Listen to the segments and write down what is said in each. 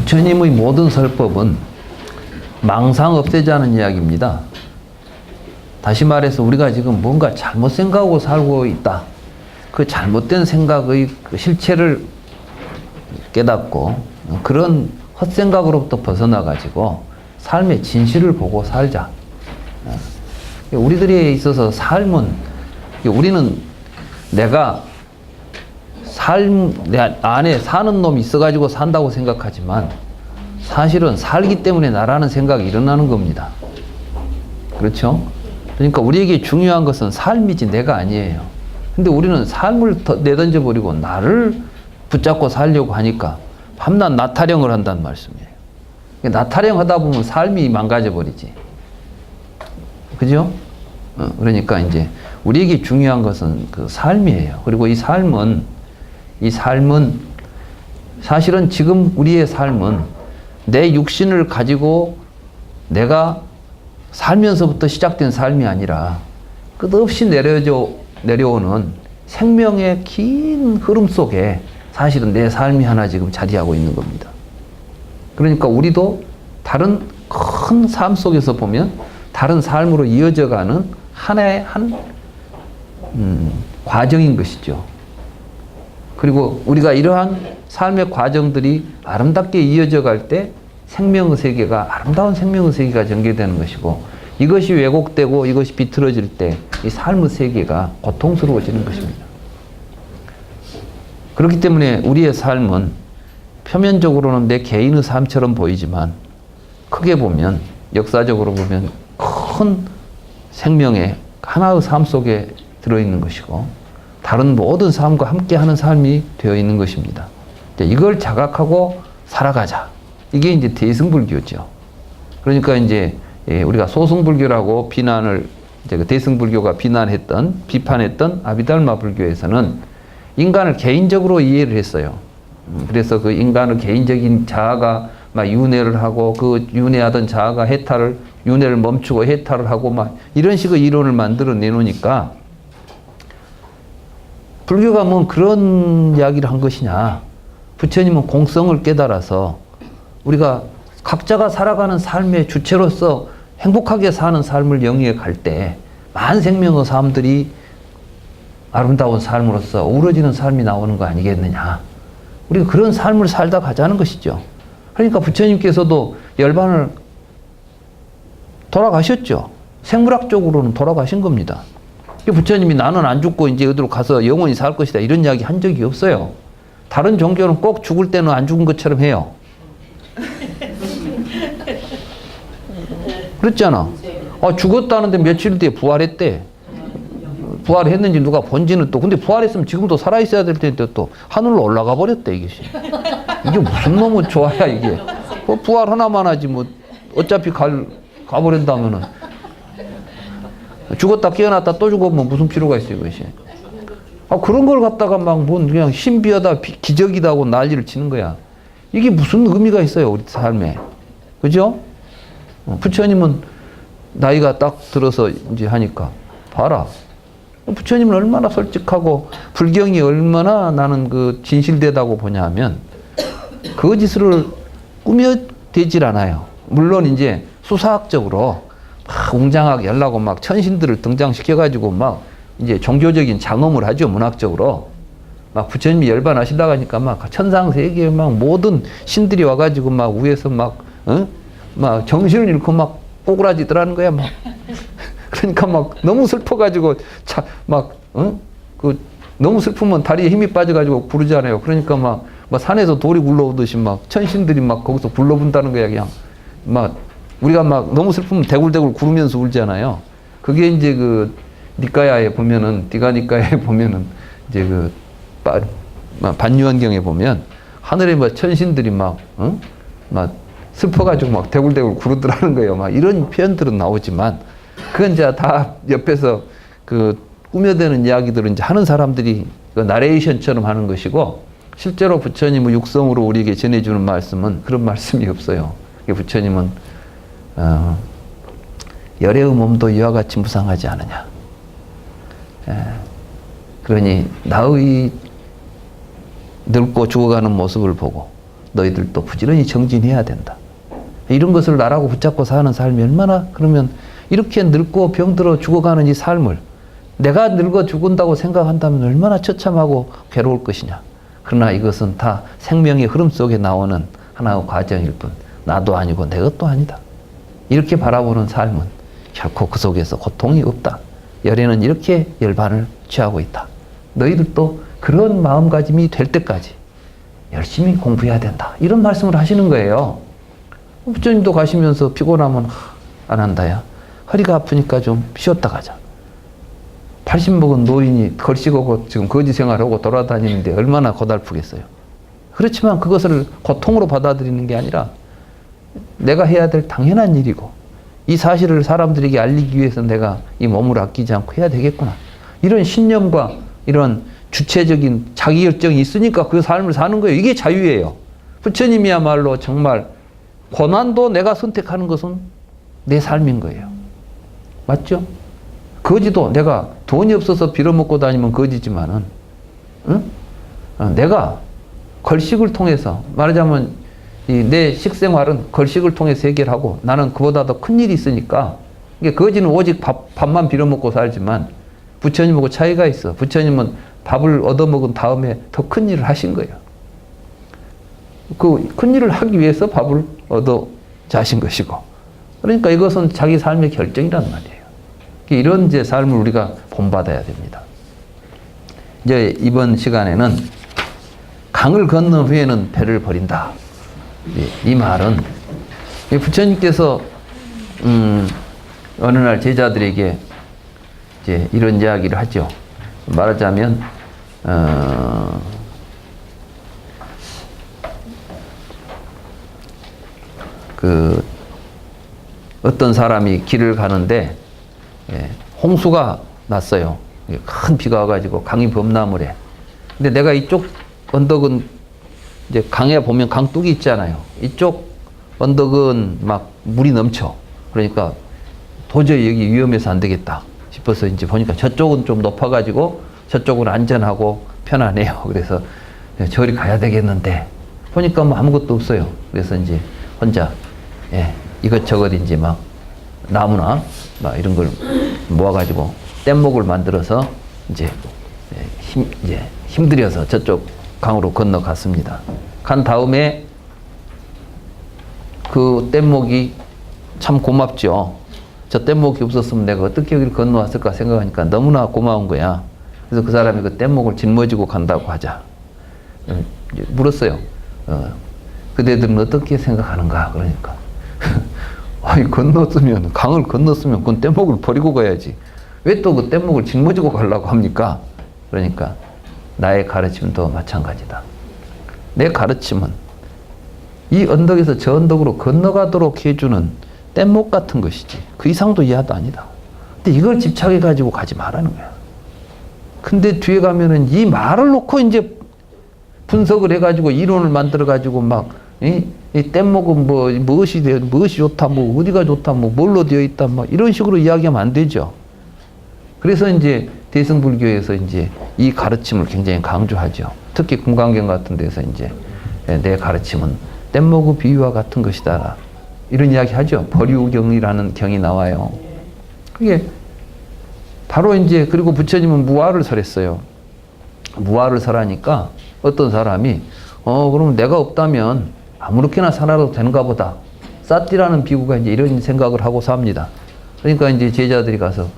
부처님의 모든 설법은 망상 없애자는 이야기입니다. 다시 말해서 우리가 지금 뭔가 잘못 생각하고 살고 있다. 그 잘못된 생각의 그 실체를 깨닫고 그런 헛생각으로부터 벗어나가지고 삶의 진실을 보고 살자. 우리들에 있어서 삶은, 우리는 내가 내 안에 사는 놈이 있어가지고 산다고 생각하지만 사실은 살기 때문에 나라는 생각이 일어나는 겁니다. 그렇죠? 그러니까 우리에게 중요한 것은 삶이지 내가 아니에요. 근데 우리는 삶을 내던져 버리고 나를 붙잡고 살려고 하니까 밤낮 나타령을 한다는 말씀이에요. 나타령 하다 보면 삶이 망가져 버리지. 그죠? 그러니까 이제 우리에게 중요한 것은 그 삶이에요. 그리고 이 삶은 사실은 지금 우리의 삶은 내 육신을 가지고 내가 살면서부터 시작된 삶이 아니라 끝없이 내려오는 생명의 긴 흐름 속에 사실은 내 삶이 하나 지금 자리하고 있는 겁니다. 그러니까 우리도 다른 큰 삶 속에서 보면 다른 삶으로 이어져가는 하나의 과정인 것이죠. 그리고 우리가 이러한 삶의 과정들이 아름답게 이어져 갈 때 생명의 세계가, 아름다운 생명의 세계가 전개되는 것이고, 이것이 왜곡되고 이것이 비틀어질 때 이 삶의 세계가 고통스러워지는 것입니다. 그렇기 때문에 우리의 삶은 표면적으로는 내 개인의 삶처럼 보이지만 크게 보면, 역사적으로 보면 큰 생명의 하나의 삶 속에 들어있는 것이고 다른 모든 삶과 함께하는 삶이 되어 있는 것입니다. 이걸 자각하고 살아가자. 이게 이제 대승불교죠. 그러니까 이제 우리가 소승불교라고 이제 대승불교가 비판했던 아비달마 불교에서는 인간을 개인적으로 이해를 했어요. 그래서 그 인간의 개인적인 자아가 막 윤회를 하고 그 윤회하던 자아가 윤회를 멈추고 해탈을 하고 막 이런 식의 이론을 만들어 내놓으니까 불교가 뭐 그런 이야기를 한 것이냐. 부처님은 공성을 깨달아서 우리가 각자가 살아가는 삶의 주체로서 행복하게 사는 삶을 영위해 갈 때 만생명의 삶들이 아름다운 삶으로서 어우러지는 삶이 나오는 거 아니겠느냐. 우리가 그런 삶을 살다 가자는 것이죠. 그러니까 부처님께서도 열반을 돌아가셨죠. 생물학적으로는 돌아가신 겁니다. 부처님이 나는 안 죽고 이제 어디로 가서 영원히 살 것이다 이런 이야기 한 적이 없어요. 다른 종교는 꼭 죽을 때는 안 죽은 것처럼 해요. 그렇잖아. 죽었다는데 며칠 뒤에 부활했대. 부활했는지 누가 본지는 또, 근데 부활했으면 지금도 살아있어야 될 텐데 또 하늘로 올라가 버렸대, 이것이. 이게 무슨 놈의 조화야, 이게. 부활 하나만 하지, 뭐, 어차피 가버린다면은. 죽었다 깨어났다 또 죽으면 무슨 필요가 있어요, 이것이. 그런 걸 갖다가 막 그냥 신비하다, 기적이다 하고 난리를 치는 거야. 이게 무슨 의미가 있어요, 우리 삶에. 그죠? 부처님은 나이가 딱 들어서 이제 하니까, 봐라. 부처님은 얼마나 솔직하고 불경이 얼마나 나는 그 진실되다고 보냐 하면 거짓을 꾸며대질 않아요. 물론 이제 수사학적으로 막 웅장하게 하려고 막 천신들을 등장시켜가지고 막 이제 종교적인 장엄을 하죠. 문학적으로. 막 부처님이 열반하시려고 하니까 막 천상세계에 막 모든 신들이 와가지고 막 위에서 막 정신을 잃고 막 꼬꾸라지더라는 거야. 막. 그러니까 막 너무 슬퍼가지고 너무 슬프면 다리에 힘이 빠져가지고 구르잖아요. 그러니까 막 산에서 돌이 굴러오듯이 막 천신들이 막 거기서 굴러분다는 거야. 그냥 막 우리가 막 너무 슬프면 대굴대굴 구르면서 울잖아요. 그게 이제 그 니까야에 보면은 디가니까야에 보면은 이제 그 반유한경에 보면 하늘에 막 천신들이 막 슬퍼가지고 막 대굴대굴 구르더라는 거예요. 막 이런 표현들은 나오지만 그건 이제 다 옆에서 그 꾸며대는 이야기들은 이제 하는 사람들이 그 나레이션처럼 하는 것이고 실제로 부처님의 육성으로 우리에게 전해주는 말씀은 그런 말씀이 없어요. 부처님은 열의 몸도 이와 같이 무상하지 않으냐. 그러니 나의 늙고 죽어가는 모습을 보고 너희들도 부지런히 정진해야 된다. 이런 것을 나라고 붙잡고 사는 삶이 얼마나, 그러면 이렇게 늙고 병들어 죽어가는 이 삶을 내가 늙어 죽은다고 생각한다면 얼마나 처참하고 괴로울 것이냐. 그러나 이것은 다 생명의 흐름 속에 나오는 하나의 과정일 뿐 나도 아니고 내 것도 아니다. 이렇게 바라보는 삶은 결코 그 속에서 고통이 없다. 열애는 이렇게 열반을 취하고 있다. 너희들도 그런 마음가짐이 될 때까지 열심히 공부해야 된다. 이런 말씀을 하시는 거예요. 부처님도 가시면서 피곤하면 안 한다야. 허리가 아프니까 좀 쉬었다 가자. 80 먹은 노인이 걸식하고 지금 거지 생활하고 돌아다니는데 얼마나 고달프겠어요. 그렇지만 그것을 고통으로 받아들이는 게 아니라 내가 해야 될 당연한 일이고 이 사실을 사람들에게 알리기 위해서 내가 이 몸을 아끼지 않고 해야 되겠구나. 이런 신념과 이런 주체적인 자기결정이 있으니까 그 삶을 사는 거예요. 이게 자유예요. 부처님이야말로 정말 고난도 내가 선택하는 것은 내 삶인 거예요. 맞죠? 거지도 내가 돈이 없어서 빌어먹고 다니면 거지지만은, 응? 내가 걸식을 통해서, 말하자면 내 식생활은 걸식을 통해서 해결하고 나는 그보다 더 큰 일이 있으니까, 이게 거지는 오직 밥만 빌어먹고 살지만 부처님하고 차이가 있어. 부처님은 밥을 얻어먹은 다음에 더 큰 일을 하신 거예요. 그 큰 일을 하기 위해서 밥을 얻어 자신 것이고. 그러니까 이것은 자기 삶의 결정이란 말이에요. 이런 이제 삶을 우리가 본받아야 됩니다. 이제 이번 시간에는 강을 건넌 후에는 배를 버린다. 이 말은 부처님께서 어느 날 제자들에게 이제 이런 이야기를 하죠. 말하자면 어떤 사람이 길을 가는데 홍수가 났어요. 큰 비가 와가지고 강이 범람을 해. 근데 내가 이쪽 언덕은 이제 강에 보면 강둑이 있잖아요. 이쪽 언덕은 막 물이 넘쳐. 그러니까 도저히 여기 위험해서 안 되겠다 싶어서 이제 보니까 저쪽은 좀 높아가지고 저쪽은 안전하고 편하네요. 그래서 저리 가야 되겠는데 보니까 뭐 아무것도 없어요. 그래서 이제 혼자 이것저것 이제 막 나무나 막 이런 걸 모아가지고 뗏목을 만들어서 이제 힘들여서 저쪽 강으로 건너갔습니다. 간 다음에 그 뗏목이 참 고맙죠. 저 뗏목이 없었으면 내가 어떻게 여기를 건너왔을까 생각하니까 너무나 고마운 거야. 그래서 그 사람이 그 뗏목을 짊어지고 간다고 하자. 물었어요. 그대들은 어떻게 생각하는가? 그러니까 아니 건넜으면 강을 건넜으면 그 뗏목을 버리고 가야지. 왜 또 그 뗏목을 짊어지고 가려고 합니까? 그러니까 나의 가르침도 마찬가지다. 내 가르침은 이 언덕에서 저 언덕으로 건너가도록 해주는 뗏목 같은 것이지 그 이상도 이하도 아니다. 근데 이걸 집착해 가지고 가지 말라는 거야. 근데 뒤에 가면은 이 말을 놓고 이제 분석을 해가지고 이론을 만들어가지고 막 이 뗏목은 뭐 무엇이 좋다, 뭐 어디가 좋다, 뭐 뭘로 되어 있다, 뭐 이런 식으로 이야기하면 안 되죠. 그래서 이제 대승불교에서 이제 이 가르침을 굉장히 강조하죠. 특히 금강경 같은 데서 이제 내 가르침은 뗏목의 비유와 같은 것이다. 이런 이야기 하죠. 버류경이라는 경이 나와요. 그게 바로 이제 그리고 부처님은 무아를 설했어요. 무아를 설하니까 어떤 사람이 그럼 내가 없다면 아무렇게나 살아도 되는가 보다. 사띠라는 비구가 이제 이런 생각을 하고 삽니다. 그러니까 이제 제자들이 가서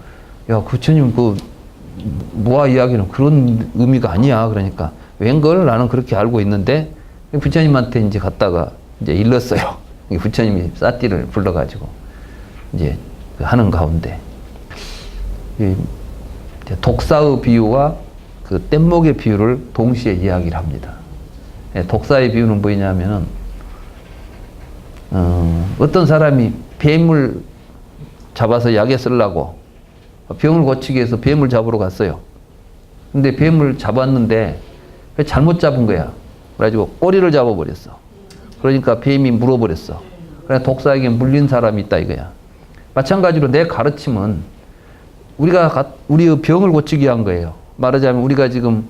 야, 부처님 그 무아 이야기는 그런 의미가 아니야. 그러니까 웬걸 나는 그렇게 알고 있는데 부처님한테 이제 갔다가 이제 일렀어요. 부처님이 사띠를 불러가지고 이제 하는 가운데 독사의 비유와 그 뗏목의 비유를 동시에 이야기를 합니다. 독사의 비유는 뭐냐면은 어떤 사람이 뱀을 잡아서 약에 쓰려고 병을 고치기 위해서 뱀을 잡으러 갔어요. 근데 뱀을 잡았는데 잘못 잡은 거야. 그래가지고 꼬리를 잡아버렸어. 그러니까 뱀이 물어버렸어. 그래 독사에게 물린 사람이 있다 이거야. 마찬가지로 내 가르침은 우리의 병을 고치기 위한 거예요. 말하자면 우리가 지금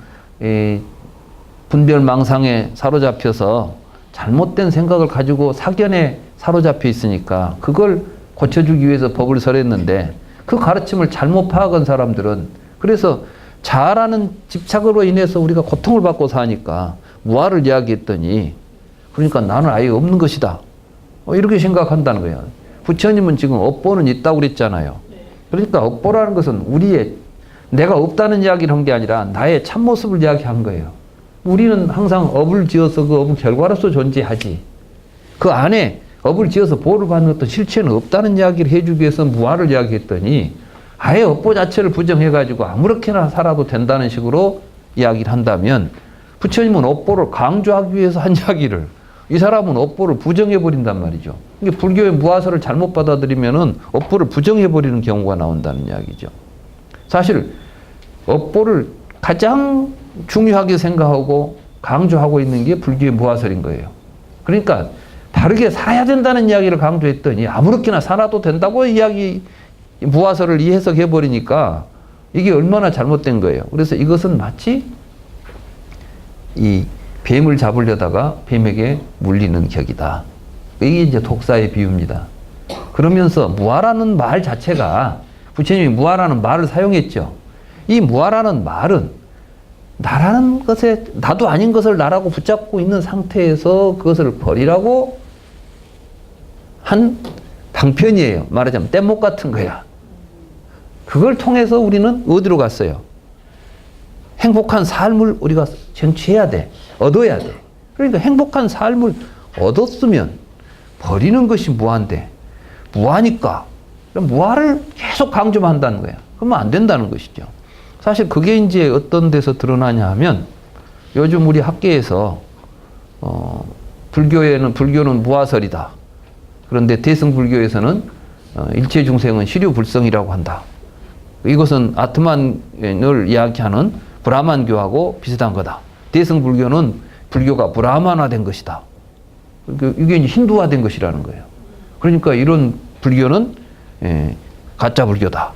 분별망상에 사로잡혀서 잘못된 생각을 가지고 사견에 사로잡혀 있으니까 그걸 고쳐주기 위해서 법을 설했는데 그 가르침을 잘못 파악한 사람들은 그래서 자아라는 집착으로 인해서 우리가 고통을 받고 사니까 무아를 이야기했더니 그러니까 나는 아예 없는 것이다. 이렇게 생각한다는 거예요. 부처님은 지금 업보는 있다고 그랬잖아요. 그러니까 업보라는 것은 우리의 내가 없다는 이야기를 한 게 아니라 나의 참모습을 이야기한 거예요. 우리는 항상 업을 지어서 그 업은 결과로서 존재하지. 그 안에 업을 지어서 보호를 받는 어떤 실체는 없다는 이야기를 해주기 위해서 무아를 이야기했더니 아예 업보 자체를 부정해가지고 아무렇게나 살아도 된다는 식으로 이야기를 한다면 부처님은 업보를 강조하기 위해서 한 이야기를 이 사람은 업보를 부정해버린단 말이죠. 이게 불교의 무아설을 잘못 받아들이면은 업보를 부정해버리는 경우가 나온다는 이야기죠. 사실 업보를 가장 중요하게 생각하고 강조하고 있는 게 불교의 무아설인 거예요. 그러니까 다르게 살아야 된다는 이야기를 강조했더니 아무렇게나 살아도 된다고 이야기 무아설을 이해석해버리니까 이게 얼마나 잘못된 거예요. 그래서 이것은 마치 이 뱀을 잡으려다가 뱀에게 물리는 격이다. 이게 이제 독사의 비유입니다. 그러면서 무아라는 말 자체가 부처님이 무아라는 말을 사용했죠. 이 무아라는 말은 나라는 것에 나도 아닌 것을 나라고 붙잡고 있는 상태에서 그것을 버리라고 한 방편이에요. 말하자면 뗏목 같은 거야. 그걸 통해서 우리는 어디로 갔어요? 행복한 삶을 우리가 쟁취해야 돼. 얻어야 돼. 그러니까 행복한 삶을 얻었으면 버리는 것이 무아인데 무아니까 무아를 계속 강조만 한다는 거야. 그러면 안 된다는 것이죠. 사실 그게 이제 어떤 데서 드러나냐 하면 요즘 우리 학계에서 불교는 무아설이다. 그런데 대승불교에서는 일체 중생은 시류불성이라고 한다. 이것은 아트만을 이야기하는 브라만교하고 비슷한 거다. 대승불교는 불교가 브라만화된 것이다. 이게 이제 힌두화된 것이라는 거예요. 그러니까 이런 불교는 가짜 불교다.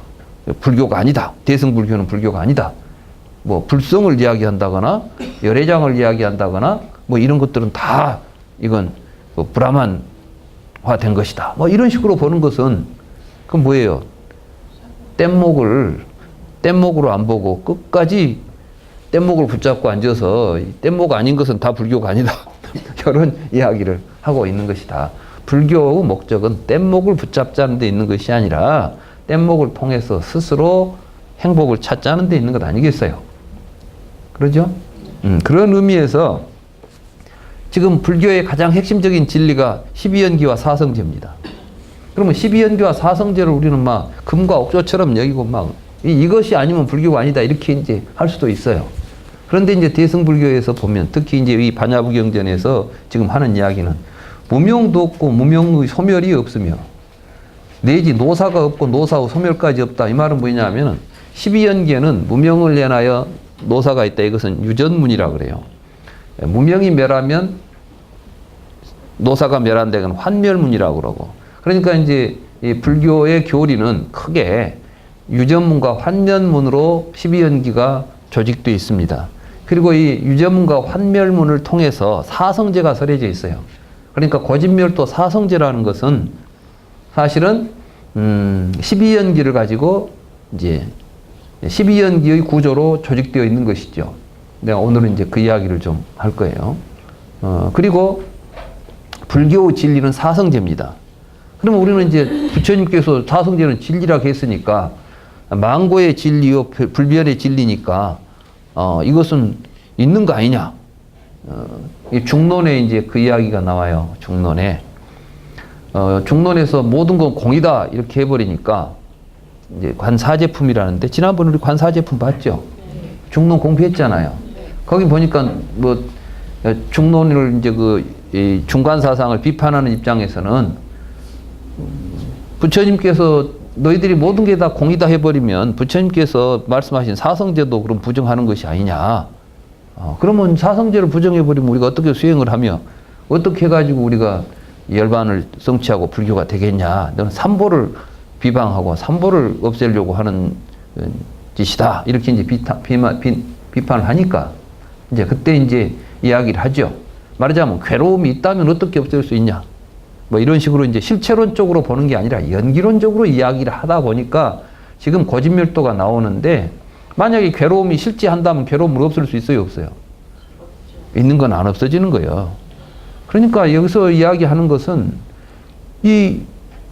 불교가 아니다. 대승불교는 불교가 아니다. 뭐 불성을 이야기한다거나 열애장을 이야기한다거나 뭐 이런 것들은 다 이건 브라만화된 것이다. 뭐 이런 식으로 보는 것은 그건 뭐예요? 뗏목으로 안 보고 끝까지 뗏목을 붙잡고 앉아서 뗏목 아닌 것은 다 불교가 아니다. 이런 이야기를 하고 있는 것이다. 불교의 목적은 뗏목을 붙잡자는 데 있는 것이 아니라 뗏목을 통해서 스스로 행복을 찾자는 데 있는 것 아니겠어요? 그러죠? 그런 의미에서 지금 불교의 가장 핵심적인 진리가 12연기와 사성제입니다. 그러면 12연기와 사성제를 우리는 막 금과 옥조처럼 여기고 막 이것이 아니면 불교가 아니다 이렇게 이제 할 수도 있어요. 그런데 이제 대승불교에서 보면 특히 이제 이 반야부경전에서 지금 하는 이야기는 무명도 없고 무명의 소멸이 없으며 내지 노사가 없고 노사의 소멸까지 없다. 이 말은 뭐냐면은 12연계는 무명을 내놔야 노사가 있다. 이것은 유전문이라 그래요. 무명이 멸하면 노사가 멸한다. 이건 환멸문이라고 그러고. 그러니까 이제 이 불교의 교리는 크게 유전문과 환멸문으로 12연기가 조직되어 있습니다. 그리고 이 유전문과 환멸문을 통해서 사성제가 설해져 있어요. 그러니까 고진멸도 사성제라는 것은 사실은 12연기를 가지고 이제 12연기의 구조로 조직되어 있는 것이죠. 내가 오늘은 이제 그 이야기를 좀 할 거예요. 그리고 불교의 진리는 사성제입니다. 그러면 우리는 이제 부처님께서 사성제는 진리라고 했으니까 망고의 진리요 불변의 진리니까 이것은 있는 거 아니냐? 이 중론에 이제 그 이야기가 나와요. 중론에. 중론에서 모든 건 공이다 이렇게 해버리니까 이제 관사제품이라는데 지난번에 우리 관사제품 봤죠? 중론 공부했잖아요. 거기 보니까 뭐 중론을 이제 이 중관사상을 비판하는 입장에서는 부처님께서 너희들이 모든 게 다 공이다 해버리면 부처님께서 말씀하신 사성제도 그럼 부정하는 것이 아니냐. 그러면 사성제를 부정해버리면 우리가 어떻게 수행을 하며 어떻게 해가지고 우리가 열반을 성취하고 불교가 되겠냐. 너는 삼보를 비방하고 삼보를 없애려고 하는 짓이다. 이렇게 이제 비판을 하니까 이제 그때 이제 이야기를 하죠. 말하자면 괴로움이 있다면 어떻게 없앨 수 있냐. 뭐 이런 식으로 이제 실체론적으로 보는 게 아니라 연기론적으로 이야기를 하다 보니까 지금 고진멸도가 나오는데 만약에 괴로움이 실제한다면 괴로움을 없앨 수 있어요, 없어요? 있는 건 안 없어지는 거예요. 그러니까 여기서 이야기하는 것은 이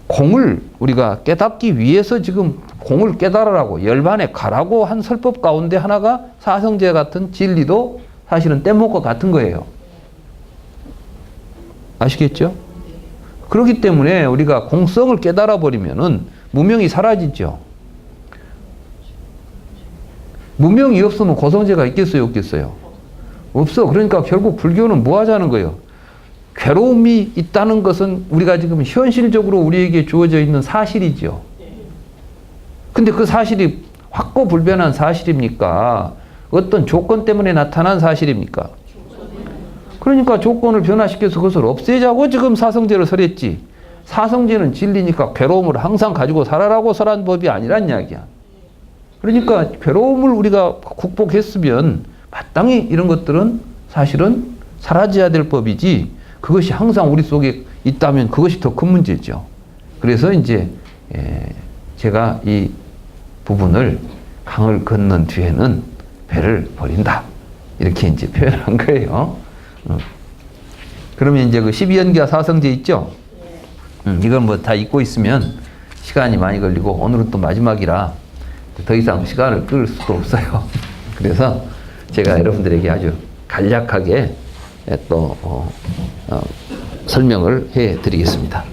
공을 우리가 깨닫기 위해서 지금 공을 깨달으라고 열반에 가라고 한 설법 가운데 하나가 사성제 같은 진리도 사실은 뗏목과 같은 거예요. 아시겠죠? 그렇기 때문에 우리가 공성을 깨달아 버리면은 무명이 사라지죠. 무명이 없으면 고성제가 있겠어요, 없겠어요? 없어. 그러니까 결국 불교는 뭐 하자는 거예요? 괴로움이 있다는 것은 우리가 지금 현실적으로 우리에게 주어져 있는 사실이죠. 근데 그 사실이 확고불변한 사실입니까? 어떤 조건 때문에 나타난 사실입니까? 그러니까 조건을 변화시켜서 그것을 없애자고 지금 사성제를 설했지. 사성제는 진리니까 괴로움을 항상 가지고 살아라고 설한 법이 아니란 이야기야. 그러니까 괴로움을 우리가 극복했으면 마땅히 이런 것들은 사실은 사라져야 될 법이지, 그것이 항상 우리 속에 있다면 그것이 더 큰 문제죠. 그래서 이제 제가 이 부분을 강을 건넌 뒤에는 배를 버린다, 이렇게 이제 표현한 거예요. 그러면 이제 그 12연기와 사성제 있죠? 이건 뭐 다 잊고 있으면 시간이 많이 걸리고, 오늘은 또 마지막이라 더 이상 시간을 끌 수도 없어요. 그래서 제가 여러분들에게 아주 간략하게 또 설명을 해 드리겠습니다.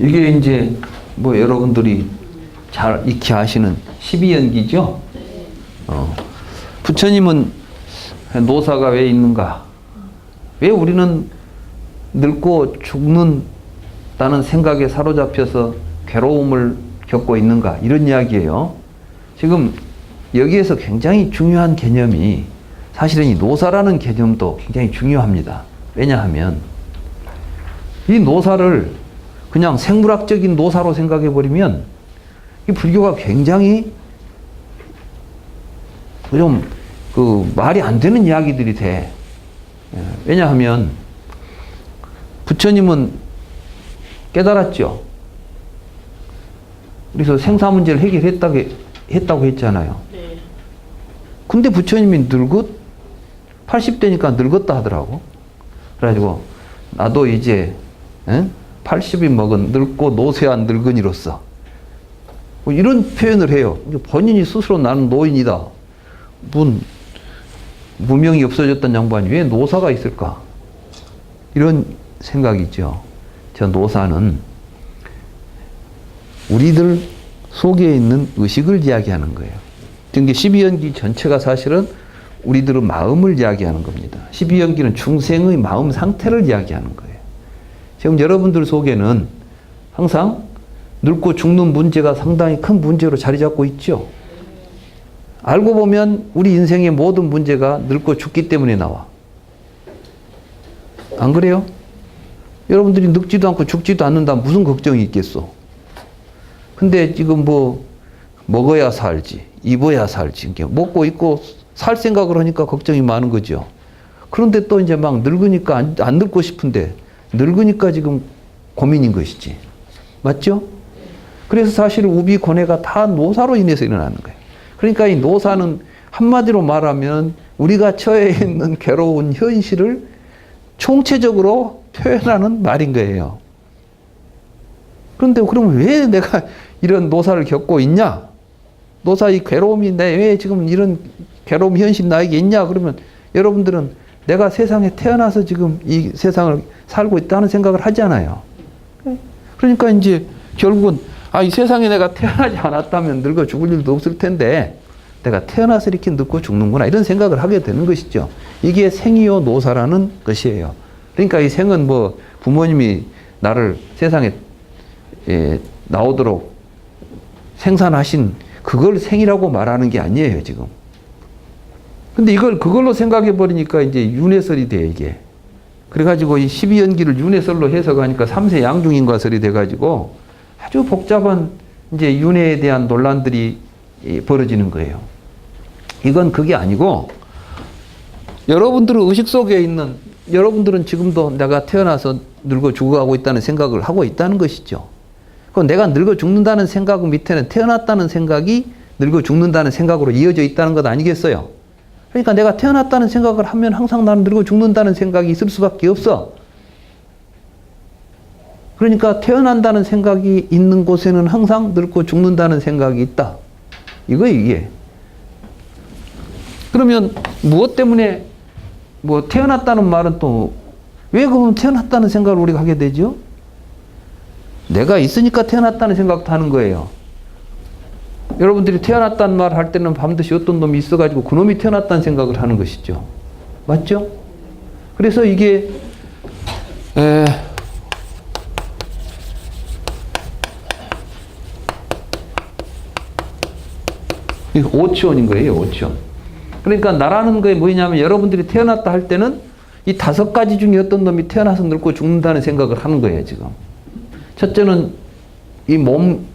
이게 이제 뭐 여러분들이 잘 익히 아시는 12연기죠. 부처님은 노사가 왜 있는가? 왜 우리는 늙고 죽는다는 생각에 사로잡혀서 괴로움을 겪고 있는가? 이런 이야기예요. 지금 여기에서 굉장히 중요한 개념이, 사실은 이 노사라는 개념도 굉장히 중요합니다. 왜냐하면 이 노사를 그냥 생물학적인 노사로 생각해 버리면 이 불교가 굉장히 좀 그 말이 안 되는 이야기들이 돼. 왜냐하면 부처님은 깨달았죠. 그래서 생사 문제를 해결했다고 했잖아요. 근데 부처님이 80대니까 늙었다 하더라고. 그래가지고 나도 이제 80이 먹은 늙고 노쇠한 늙은이로서, 뭐 이런 표현을 해요. 본인이 스스로 나는 노인이다. 무명이 없어졌던 양반이 왜 노사가 있을까? 이런 생각이죠. 저 노사는 우리들 속에 있는 의식을 이야기하는 거예요. 그러니까 12연기 전체가 사실은 우리들의 마음을 이야기하는 겁니다. 12연기는 중생의 마음 상태를 이야기하는 거예요. 지금 여러분들 속에는 항상 늙고 죽는 문제가 상당히 큰 문제로 자리 잡고 있죠. 알고 보면 우리 인생의 모든 문제가 늙고 죽기 때문에 나와. 안 그래요? 여러분들이 늙지도 않고 죽지도 않는다면 무슨 걱정이 있겠어? 근데 지금 뭐 먹어야 살지, 입어야 살지, 먹고 입고 살 생각을 하니까 걱정이 많은 거죠. 그런데 또 이제 막 늙으니까 안 늙고 싶은데 늙으니까 지금 고민인 것이지. 맞죠? 그래서 사실 우비 고뇌가 다 노사로 인해서 일어나는 거예요. 그러니까 이 노사는 한마디로 말하면 우리가 처해 있는 괴로운 현실을 총체적으로 표현하는 말인 거예요. 그런데 그럼 왜 내가 이런 노사를 겪고 있냐? 노사의 괴로움이 왜 지금 이런 괴로움 현실이 나에게 있냐? 그러면 여러분들은 내가 세상에 태어나서 지금 이 세상을 살고 있다는 생각을 하잖아요. 그러니까 이제 결국은 이 세상에 내가 태어나지 않았다면 늙어 죽을 일도 없을 텐데 내가 태어나서 이렇게 늙고 죽는구나 이런 생각을 하게 되는 것이죠. 이게 생이요 노사라는 것이에요. 그러니까 이 생은 뭐 부모님이 나를 세상에 나오도록 생산하신 그걸 생이라고 말하는 게 아니에요, 지금. 근데 그걸로 생각해 버리니까 이제 윤회설이 돼, 이게. 그래가지고 이 12연기를 윤회설로 해석하니까 3세 양중인과설이 돼가지고 아주 복잡한 이제 윤회에 대한 논란들이 벌어지는 거예요. 이건 그게 아니고 여러분들의 의식 속에 있는 여러분들은 지금도 내가 태어나서 늙어 죽어가고 있다는 생각을 하고 있다는 것이죠. 그럼 내가 늙어 죽는다는 생각 밑에는 태어났다는 생각이 늙어 죽는다는 생각으로 이어져 있다는 것 아니겠어요? 그러니까 내가 태어났다는 생각을 하면 항상 나는 늙어 죽는다는 생각이 있을 수밖에 없어. 그러니까 태어난다는 생각이 있는 곳에는 항상 늙고 죽는다는 생각이 있다. 이게. 그러면 무엇 때문에 뭐 태어났다는 말은 또 왜 그러면 태어났다는 생각을 우리가 하게 되죠? 내가 있으니까 태어났다는 생각도 하는 거예요. 여러분들이 태어났다는 말 할 때는 반드시 어떤 놈이 있어가지고 그 놈이 태어났다는 생각을 하는 것이죠. 맞죠? 그래서 이게 오치원인 거예요, 오치원. 그러니까 나라는 게 뭐냐면 여러분들이 태어났다 할 때는 이 5가지 중에 어떤 놈이 태어나서 늙고 죽는다는 생각을 하는 거예요, 지금. 첫째는 이 몸,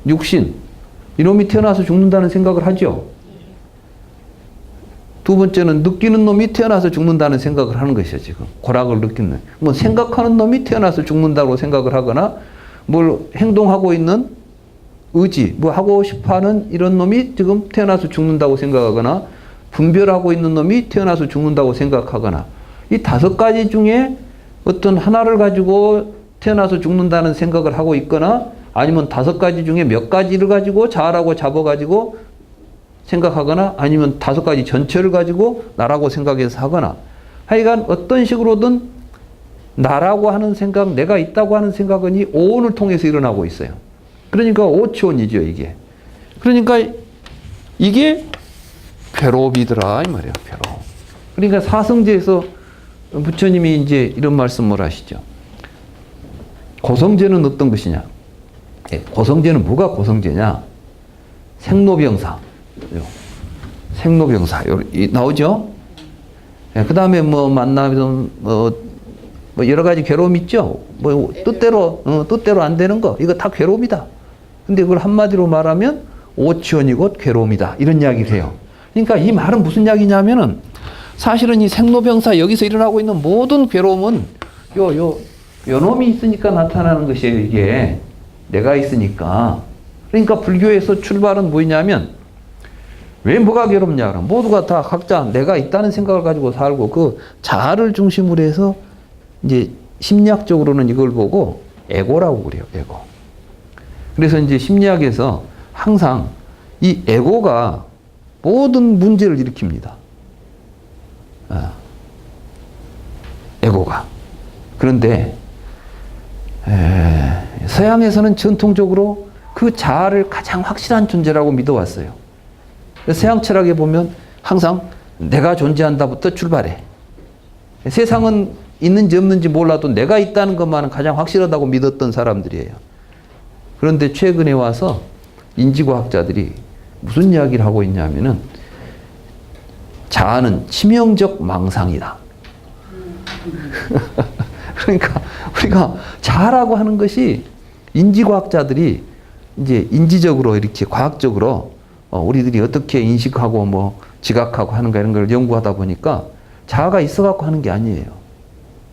육신, 이놈이 태어나서 죽는다는 생각을 하죠. 두 번째는 느끼는 놈이 태어나서 죽는다는 생각을 하는 것이죠, 지금. 고락을 느끼는. 뭐 생각하는 놈이 태어나서 죽는다고 생각을 하거나 뭘 행동하고 있는 의지, 뭐 하고 싶어 하는 이런 놈이 지금 태어나서 죽는다고 생각하거나 분별하고 있는 놈이 태어나서 죽는다고 생각하거나 이 5가지 중에 어떤 하나를 가지고 태어나서 죽는다는 생각을 하고 있거나 아니면 5가지 중에 몇 가지를 가지고 자아라고 잡아가지고 생각하거나 아니면 5가지 전체를 가지고 나라고 생각해서 하거나 하여간 어떤 식으로든 나라고 하는 생각, 내가 있다고 하는 생각은 이 오온을 통해서 일어나고 있어요. 그러니까 오치원이죠, 이게. 그러니까 이게 괴로움이더라, 이 말이에요, 괴로움. 그러니까 사성제에서 부처님이 이제 이런 말씀을 하시죠. 고성제는 어떤 것이냐? 고성제는 뭐가 고성제냐? 생로병사. 생로병사. 나오죠? 그 다음에 뭐 만나면 뭐 여러 가지 괴로움 있죠? 뭐 뜻대로 안 되는 거. 이거 다 괴로움이다. 근데 그걸 한마디로 말하면 오치원이 곧 괴로움이다. 이런 이야기를 해요. 그러니까 이 말은 무슨 이야기냐면은 사실은 이 생로병사 여기서 일어나고 있는 모든 괴로움은 요 놈이 있으니까 나타나는 것이에요, 이게. 내가 있으니까. 그러니까 불교에서 출발은 뭐냐면 왜 뭐가 괴롭냐? 그럼 모두가 다 각자 내가 있다는 생각을 가지고 살고 그 자아를 중심으로 해서 이제 심리학적으로는 이걸 보고 에고라고 그래요, 에고. 그래서 이제 심리학에서 항상 이 에고가 모든 문제를 일으킵니다. 에고가. 그런데 서양에서는 전통적으로 그 자아를 가장 확실한 존재라고 믿어왔어요. 서양 철학에 보면 항상 내가 존재한다부터 출발해. 세상은 있는지 없는지 몰라도 내가 있다는 것만은 가장 확실하다고 믿었던 사람들이에요. 그런데 최근에 와서 인지과학자들이 무슨 이야기를 하고 있냐면은 자아는 치명적 망상이다. 그러니까 우리가 자아라고 하는 것이 인지과학자들이 이제 인지적으로 이렇게 과학적으로 우리들이 어떻게 인식하고 뭐 지각하고 하는가 이런 걸 연구하다 보니까 자아가 있어갖고 하는 게 아니에요.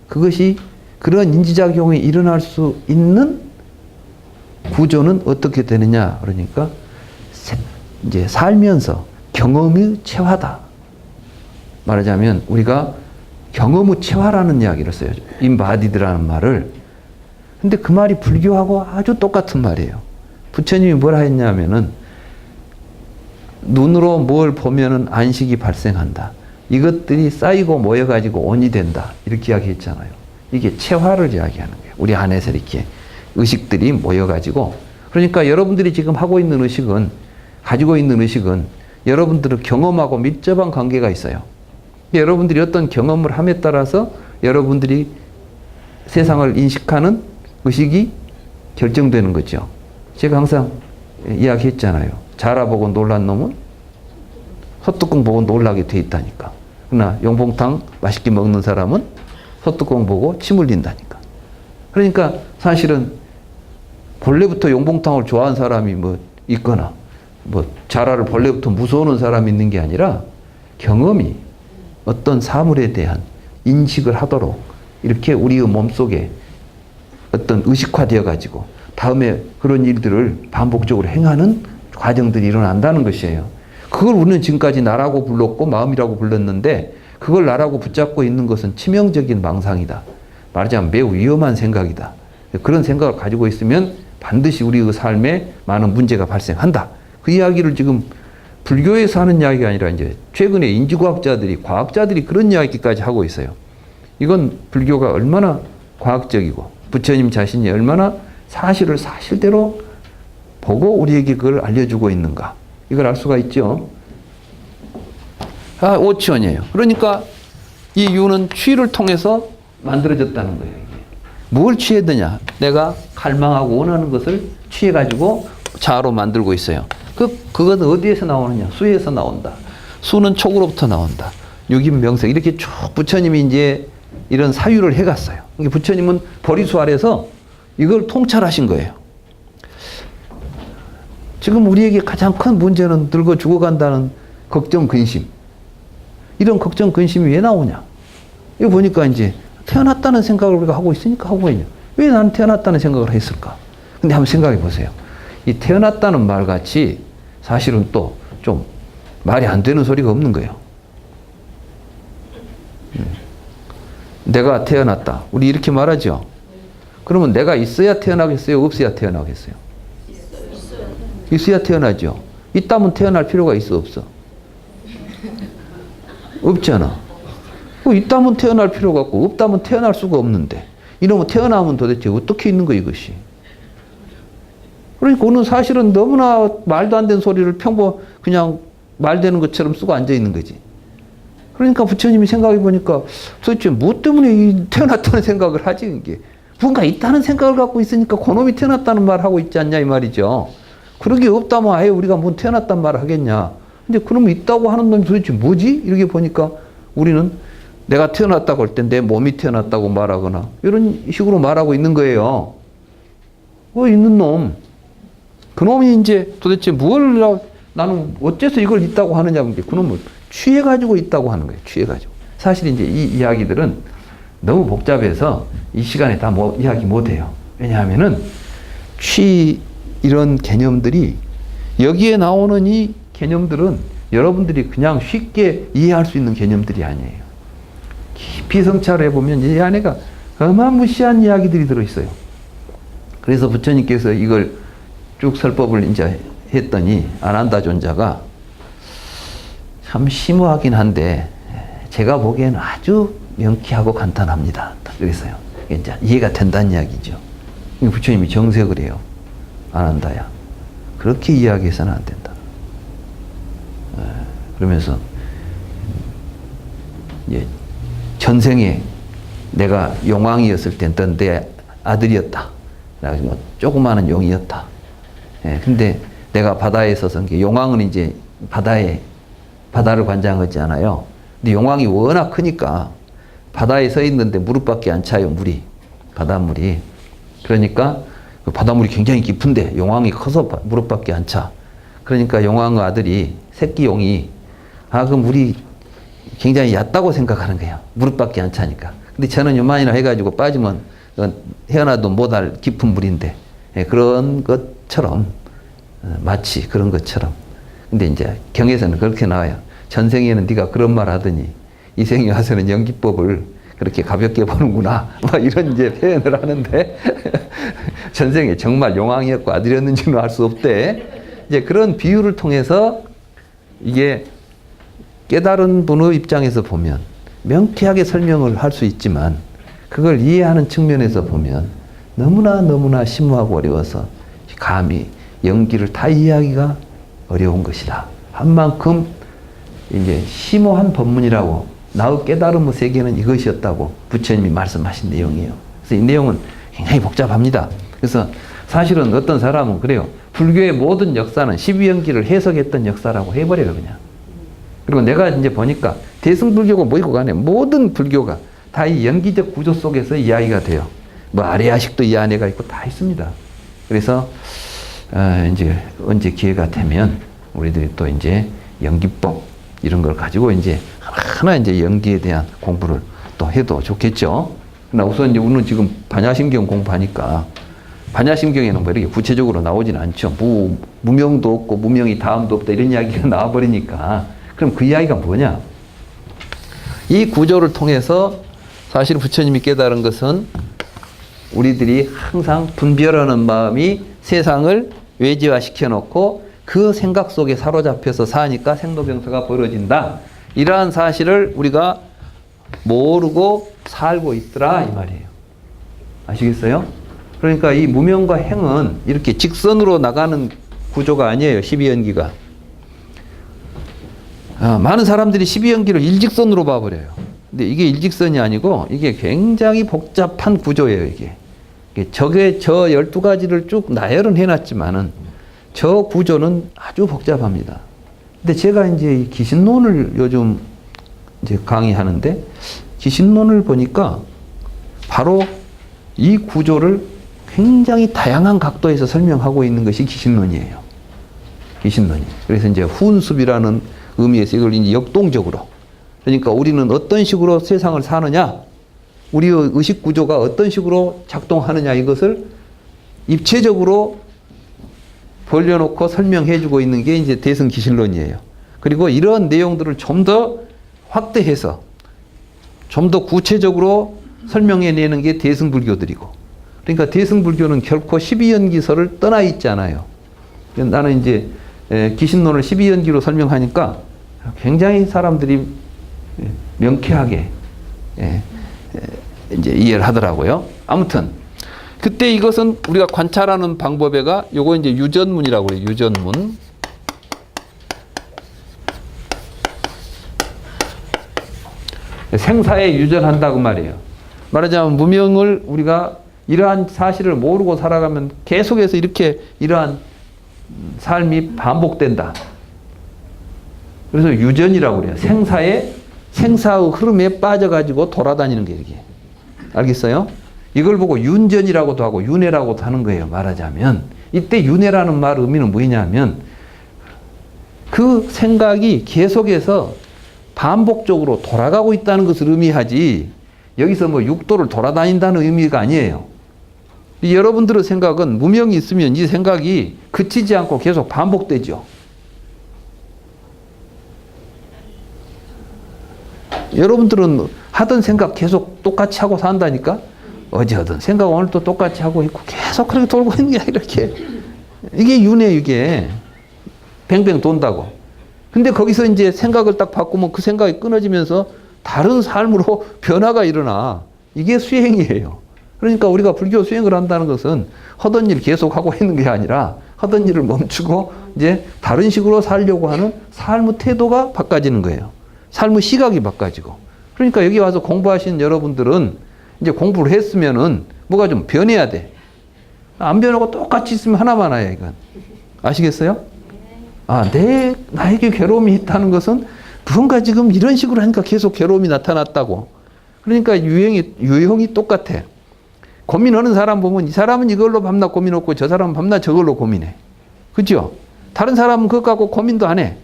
그것이 그런 인지작용이 일어날 수 있는 구조는 어떻게 되느냐 그러니까 이제 살면서 경험의 체화다. 말하자면 우리가 경험의 체화라는 이야기를 써요. 인바디드라는 말을. 근데 그 말이 불교하고 아주 똑같은 말이에요. 부처님이 뭐라 했냐면은 눈으로 뭘 보면은 안식이 발생한다. 이것들이 쌓이고 모여가지고 온이 된다. 이렇게 이야기했잖아요. 이게 체화를 이야기하는 거예요. 우리 안에서 이렇게 의식들이 모여가지고. 그러니까 여러분들이 지금 하고 있는 의식은, 가지고 있는 의식은 여러분들의 경험하고 밀접한 관계가 있어요. 여러분들이 어떤 경험을 함에 따라서 여러분들이 세상을 인식하는 의식이 결정되는 거죠. 제가 항상 이야기했잖아요. 자라보고 놀란 놈은 소뚜껑 보고 놀라게 돼 있다니까. 그러나 용봉탕 맛있게 먹는 사람은 소뚜껑 보고 침 흘린다니까. 그러니까 사실은 본래부터 용봉탕을 좋아하는 사람이 뭐 있거나 뭐 자라를 본래부터 무서워하는 사람이 있는 게 아니라 경험이 어떤 사물에 대한 인식을 하도록 이렇게 우리의 몸속에 어떤 의식화되어 가지고 다음에 그런 일들을 반복적으로 행하는 과정들이 일어난다는 것이에요. 그걸 우리는 지금까지 나라고 불렀고 마음이라고 불렀는데 그걸 나라고 붙잡고 있는 것은 치명적인 망상이다. 말하자면 매우 위험한 생각이다. 그런 생각을 가지고 있으면 반드시 우리의 삶에 많은 문제가 발생한다. 그 이야기를 지금 불교에서 하는 이야기가 아니라 이제 최근에 인지과학자들이, 과학자들이 그런 이야기까지 하고 있어요. 이건 불교가 얼마나 과학적이고 부처님 자신이 얼마나 사실을 사실대로 보고 우리에게 그걸 알려주고 있는가. 이걸 알 수가 있죠. 오치원이에요. 그러니까 이 유는 취를 통해서 만들어졌다는 거예요. 이게. 뭘 취해드냐? 내가 갈망하고 원하는 것을 취해가지고 자아로 만들고 있어요. 그건 어디에서 나오느냐? 수에서 나온다. 수는 촉으로부터 나온다. 육인명색. 이렇게 쭉 부처님이 이제 이런 사유를 해갔어요. 부처님은 보리수 아래서 이걸 통찰하신 거예요. 지금 우리에게 가장 큰 문제는 늙어 죽어간다는 걱정, 근심. 이런 걱정, 근심이 왜 나오냐? 이거 보니까 이제 태어났다는 생각을 우리가 하고 있으니까 하고 있냐? 왜 나는 태어났다는 생각을 했을까? 근데 한번 생각해 보세요. 이 태어났다는 말 같이 사실은 또 좀 말이 안 되는 소리가 없는 거예요. 내가 태어났다. 우리 이렇게 말하죠. 그러면 내가 있어야 태어나겠어요? 없어야 태어나겠어요? 있어야 태어나죠. 있다면 태어날 필요가 있어? 없어? 없잖아. 있다면 태어날 필요가 없고 없다면 태어날 수가 없는데 이러면 태어나면 도대체 어떻게 있는 거 이것이? 그러니까 오늘 사실은 너무나 말도 안 되는 소리를 그냥 말되는 것처럼 쓰고 앉아 있는 거지. 그러니까 부처님이 생각해 보니까 도대체 뭐 때문에 태어났다는 생각을 하지? 이게 뭔가 있다는 생각을 갖고 있으니까 그놈이 태어났다는 말 하고 있지 않냐 이 말이죠. 그런 게 없다면 아예 우리가 뭐 태어났단 말을 하겠냐. 근데 그놈이 있다고 하는 놈이 도대체 뭐지? 이렇게 보니까 우리는 내가 태어났다고 할 때 내 몸이 태어났다고 말하거나 이런 식으로 말하고 있는 거예요. 있는 놈. 그놈이 이제 도대체 나는 어째서 이걸 있다고 하느냐. 그놈을 취해가지고 있다고 하는 거예요. 취해가지고. 사실 이제 이 이야기들은 너무 복잡해서 이 시간에 다 이야기 못해요. 왜냐하면은 이런 개념들이 여기에 나오는 이 개념들은 여러분들이 그냥 쉽게 이해할 수 있는 개념들이 아니에요. 깊이 성찰을 해보면 이 안에가 어마무시한 이야기들이 들어있어요. 그래서 부처님께서 이걸 쭉 설법을 이제 했더니 아난다 존자가 참 심오하긴 한데 제가 보기에는 아주 명쾌하고 간단합니다. 그랬어요. 이제 이해가 된다는 이야기죠. 부처님이 정색을 해요. 아난다야. 그렇게 이야기해서는 안 된다. 그러면서 전생에 내가 용왕이었을 때 넌 내 아들이었다. 그래가지고 조그마한 용이었다. 근데 내가 바다에 있어서 용왕은 이제 바다를 관장하잖아요. 근데 용왕이 워낙 크니까 바다에 서 있는데 무릎밖에 안 차요. 바닷물이. 그러니까 그 바닷물이 굉장히 깊은데 용왕이 커서 무릎밖에 안 차. 그러니까 용왕의 아들이 새끼 용이 그 물이 굉장히 얕다고 생각하는 거예요. 무릎밖에 안 차니까. 근데 저는 요만이나 해가지고 빠지면 헤어나도 못할 깊은 물인데 그런 것처럼 마치 그런 것처럼. 근데 이제 경에서는 그렇게 나와요. 전생에는 네가 그런 말 하더니 이 생에 와서는 연기법을 그렇게 가볍게 보는구나. 이런 이제 표현을 하는데 전생에 정말 용왕이었고 아들이었는지는 알 수 없대. 이제 그런 비유를 통해서 이게 깨달은 분의 입장에서 보면 명쾌하게 설명을 할 수 있지만 그걸 이해하는 측면에서 보면 너무나 심오하고 어려워서 감히 연기를 다 이해하기가 어려운 것이다. 한 만큼 이제 심오한 법문이라고 나의 깨달음의 세계는 이것이었다고 부처님이 말씀하신 내용이에요. 그래서 이 내용은 굉장히 복잡합니다. 그래서 사실은 어떤 사람은 그래요. 불교의 모든 역사는 12연기를 해석했던 역사라고 해버려요, 그냥. 그리고 내가 이제 보니까 대승불교가 뭐이고 간에 모든 불교가 다 이 연기적 구조 속에서 이야기가 돼요. 뭐 아레아식도 이 안에가 있고 다 있습니다. 그래서 이제 언제 기회가 되면 우리들이 또 이제 연기법 이런 걸 가지고 이제 하나 이제 연기에 대한 공부를 또 해도 좋겠죠. 그러나 우선 이제 우리는 지금 반야심경 공부하니까 반야심경에는 뭐 이렇게 구체적으로 나오진 않죠. 무명도 없고 무명이 다음도 없다 이런 이야기가 나와버리니까 그럼 그 이야기가 뭐냐? 이 구조를 통해서 사실 부처님이 깨달은 것은 우리들이 항상 분별하는 마음이 세상을 외지화시켜 놓고 그 생각 속에 사로잡혀서 사니까 생로병사가 벌어진다. 이러한 사실을 우리가 모르고 살고 있더라 이 말이에요. 아시겠어요? 그러니까 이 무명과 행은 이렇게 직선으로 나가는 구조가 아니에요. 12연기가. 많은 사람들이 12연기를 일직선으로 봐버려요. 근데 이게 일직선이 아니고 이게 굉장히 복잡한 구조예요. 이게 저게 저 12가지를 쭉 나열은 해놨지만은 저 구조는 아주 복잡합니다. 근데 제가 이제 이 기신론을 요즘 이제 강의하는데 기신론을 보니까 바로 이 구조를 굉장히 다양한 각도에서 설명하고 있는 것이 기신론이에요. 기신론이. 그래서 이제 훈습이라는 의미에서 이걸 이제 역동적으로. 그러니까 우리는 어떤 식으로 세상을 사느냐, 우리의 의식 구조가 어떤 식으로 작동하느냐 이것을 입체적으로 벌려놓고 설명해주고 있는 게 이제 대승기신론이에요. 그리고 이런 내용들을 좀 더 확대해서 좀 더 구체적으로 설명해내는 게 대승불교들이고. 그러니까 대승불교는 결코 12연기설을 떠나 있지 않아요. 나는 이제 기신론을 12연기로 설명하니까 굉장히 사람들이 명쾌하게 이제 이해를 하더라고요. 아무튼 그때 이것은 우리가 관찰하는 방법에가 요거 이제 유전문이라고 그래요. 유전문. 생사에 유전한다고 말이에요. 말하자면 무명을 우리가 이러한 사실을 모르고 살아가면 계속해서 이렇게 이러한 삶이 반복된다. 그래서 유전이라고 그래요. 생사의 흐름에 빠져가지고 돌아다니는 게 이게. 알겠어요? 이걸 보고 윤전이라고도 하고 윤회라고도 하는 거예요. 말하자면 이때 윤회라는 말 의미는 뭐냐면 그 생각이 계속해서 반복적으로 돌아가고 있다는 것을 의미하지 여기서 뭐 육도를 돌아다닌다는 의미가 아니에요. 여러분들의 생각은 무명이 있으면 이 생각이 그치지 않고 계속 반복되죠. 여러분들은 하던 생각 계속 똑같이 하고 산다니까? 어제 하던 생각 오늘 또 똑같이 하고 있고 계속 그렇게 돌고 있는 게 아니라 이렇게. 이게 윤회, 이게. 뱅뱅 돈다고. 근데 거기서 이제 생각을 딱 바꾸면 그 생각이 끊어지면서 다른 삶으로 변화가 일어나. 이게 수행이에요. 그러니까 우리가 불교 수행을 한다는 것은 하던 일 계속 하고 있는 게 아니라 하던 일을 멈추고 이제 다른 식으로 살려고 하는 삶의 태도가 바꿔지는 거예요. 삶의 시각이 바꿔지고. 그러니까 여기 와서 공부하신 여러분들은 이제 공부를 했으면은 뭐가 좀 변해야 돼. 안 변하고 똑같이 있으면 하나만 와요, 이건. 아시겠어요? 나에게 괴로움이 있다는 것은 무언가 지금 이런 식으로 하니까 계속 괴로움이 나타났다고. 그러니까 유형이 똑같아. 고민하는 사람 보면 이 사람은 이걸로 밤낮 고민하고 저 사람은 밤낮 저걸로 고민해. 그죠? 다른 사람은 그거 갖고 고민도 안 해.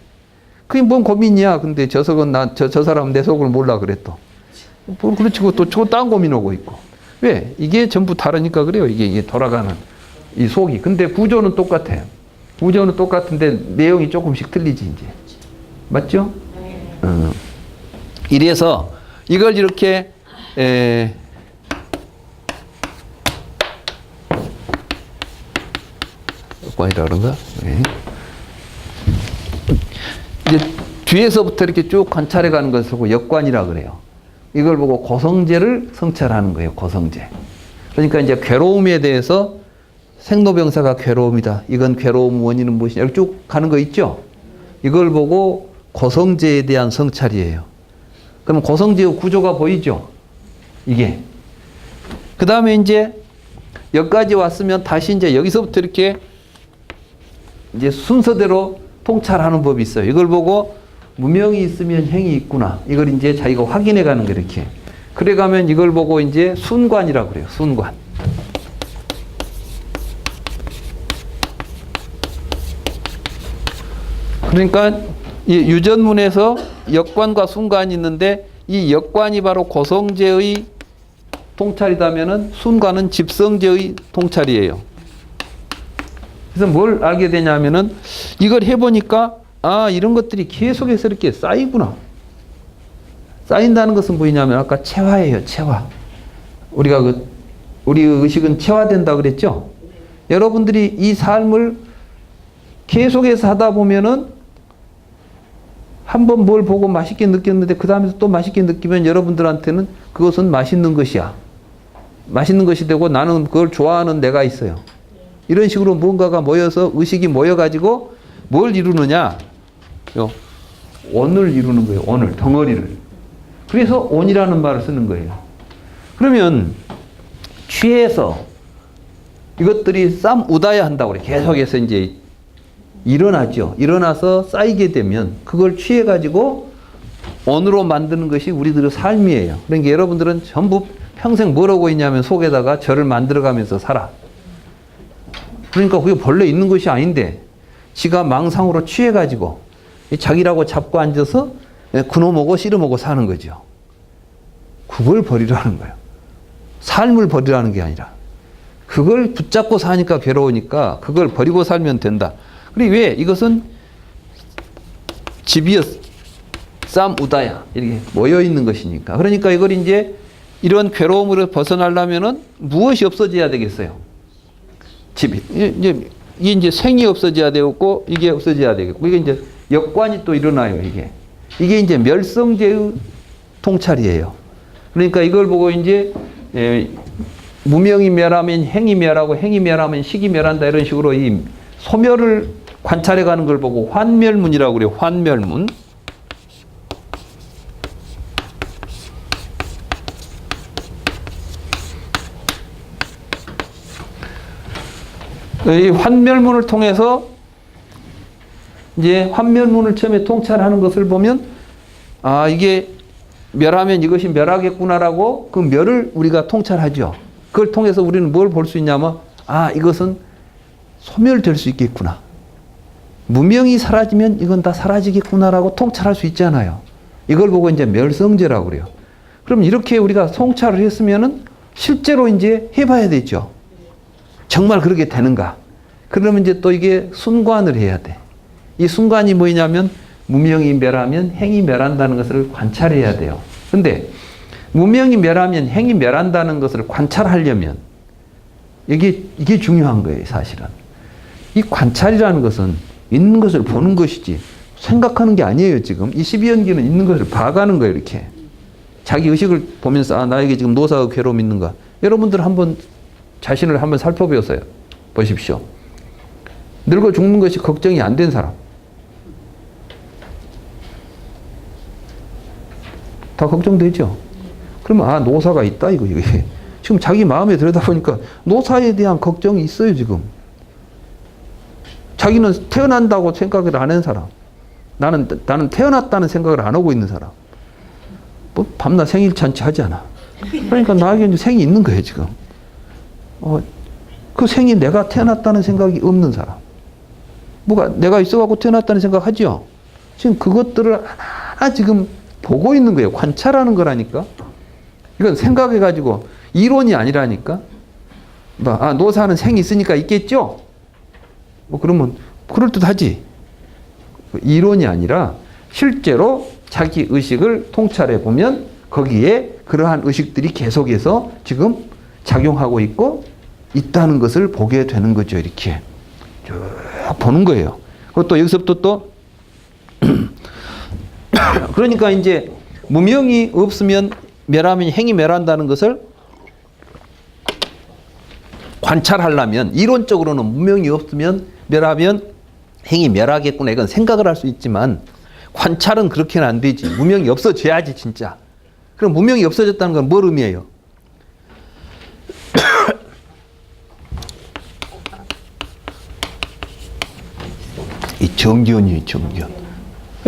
그게 뭔 고민이야. 근데 저 사람은 내 속을 몰라 그래 또. 그렇지, 또 딴 고민하고 있고. 왜? 이게 전부 다르니까 그래요. 이게 돌아가는 이 속이. 근데 구조는 똑같아요. 구조는 똑같은데 내용이 조금씩 틀리지, 이제. 맞죠? 이래서 이걸 이렇게, 꽝이라 그런가? 이제 뒤에서부터 이렇게 쭉 관찰해 가는 것을 보고 역관이라 그래요. 이걸 보고 고성제를 성찰하는 거예요. 고성제. 그러니까 이제 괴로움에 대해서 생로병사가 괴로움이다. 이건 괴로움 원인은 무엇이냐. 이렇게 쭉 가는 거 있죠. 이걸 보고 고성제에 대한 성찰이에요. 그럼 고성제의 구조가 보이죠. 이게. 그 다음에 이제 여기까지 왔으면 다시 이제 여기서부터 이렇게 이제 순서대로 통찰하는 법이 있어요. 이걸 보고 무명이 있으면 행이 있구나. 이걸 이제 자기가 확인해 가는 거 이렇게. 그래 가면 이걸 보고 이제 순관이라고 그래요. 순관. 그러니까 이 유전문에서 역관과 순관이 있는데 이 역관이 바로 고성제의 통찰이다면은 순관은 집성제의 통찰이에요. 그래서 뭘 알게 되냐면은 이걸 해보니까 아, 이런 것들이 계속해서 이렇게 쌓이구나. 쌓인다는 것은 뭐냐면 아까 체화예요, 체화. 우리가 우리 의식은 체화된다 그랬죠? 여러분들이 이 삶을 계속해서 하다 보면은 한번 뭘 보고 맛있게 느꼈는데 그 다음에 또 맛있게 느끼면 여러분들한테는 그것은 맛있는 것이야. 맛있는 것이 되고 나는 그걸 좋아하는 내가 있어요. 이런 식으로 뭔가가 모여서 의식이 모여가지고 뭘 이루느냐? 온을 이루는 거예요. 온을, 덩어리를. 그래서 온이라는 말을 쓰는 거예요. 그러면 취해서 이것들이 쌈우다야 한다고 그래. 계속해서 이제 일어나죠. 일어나서 쌓이게 되면 그걸 취해가지고 온으로 만드는 것이 우리들의 삶이에요. 그러니까 여러분들은 전부 평생 뭘 하고 있냐면 속에다가 저를 만들어가면서 살아. 그러니까 그게 본래 있는 것이 아닌데 지가 망상으로 취해가지고 자기라고 잡고 앉아서 그놈하고 씨름하고 사는 거죠. 그걸 버리라는 거예요. 삶을 버리라는 게 아니라 그걸 붙잡고 사니까 괴로우니까 그걸 버리고 살면 된다. 그리고 왜? 이것은 집이여 쌈우다야 이렇게 모여 있는 것이니까. 그러니까 이걸 이제 이런 괴로움으로 벗어나려면은 무엇이 없어져야 되겠어요? 집이. 이게 이제 생이 없어져야 되고 이게 없어져야 되겠고 이게 이제 역관이 또 일어나요. 이게 이제 멸성제의 통찰이에요. 그러니까 이걸 보고 이제 무명이 멸하면 행이 멸하고 행이 멸하면 식이 멸한다 이런 식으로 이 소멸을 관찰해 가는 걸 보고 환멸문이라고 그래요. 환멸문. 이 환멸문을 통해서 이제 환멸문을 처음에 통찰하는 것을 보면 아, 이게 멸하면 이것이 멸하겠구나라고 그 멸을 우리가 통찰하죠. 그걸 통해서 우리는 뭘 볼 수 있냐면 아, 이것은 소멸될 수 있겠구나. 무명이 사라지면 이건 다 사라지겠구나라고 통찰할 수 있잖아요. 이걸 보고 이제 멸성제라고 그래요. 그럼 이렇게 우리가 통찰을 했으면은 실제로 이제 해봐야 되죠. 정말 그렇게 되는가? 그러면 이제 또 이게 순관을 해야 돼. 이 순관이 뭐냐면 무명이 멸하면 행이 멸한다는 것을 관찰해야 돼요. 근데 무명이 멸하면 행이 멸한다는 것을 관찰하려면 이게 중요한 거예요, 사실은. 이 관찰이라는 것은 있는 것을 보는 것이지 생각하는 게 아니에요, 지금. 이 12연기는 있는 것을 봐가는 거예요, 이렇게. 자기 의식을 보면서 아, 나에게 지금 노사의 괴로움이 있는가. 여러분들 한번 자신을 한번 살펴보세요. 보십시오. 늙어 죽는 것이 걱정이 안 된 사람. 다 걱정되죠? 그러면 아, 노사가 있다 이게. 지금 자기 마음에 들여다보니까 노사에 대한 걱정이 있어요, 지금. 자기는 태어난다고 생각을 안 하는 사람. 나는 태어났다는 생각을 안 하고 있는 사람. 뭐 밤낮 생일 잔치 하잖아. 그러니까 나에게 이제 생이 있는 거예요, 지금. 그 생이 내가 태어났다는 생각이 없는 사람. 뭐가 내가 있어갖고 태어났다는 생각 하죠? 지금 그것들을 하나하나 지금 보고 있는 거예요. 관찰하는 거라니까. 이건 생각해가지고 이론이 아니라니까. 아, 노사는 생이 있으니까 있겠죠? 뭐 그러면 그럴듯하지. 이론이 아니라 실제로 자기 의식을 통찰해 보면 거기에 그러한 의식들이 계속해서 지금 작용하고 있다는 것을 보게 되는 거죠. 이렇게 쭉 보는 거예요. 그것도 여기서부터 또 그러니까 이제 무명이 없으면 멸하면 행이 멸한다는 것을 관찰하려면 이론적으로는 무명이 없으면 멸하면 행이 멸하겠구나 이건 생각을 할 수 있지만 관찰은 그렇게는 안 되지. 무명이 없어져야지 진짜. 그럼 무명이 없어졌다는 건 뭘 의미해요? 이 정견이에요. 정견.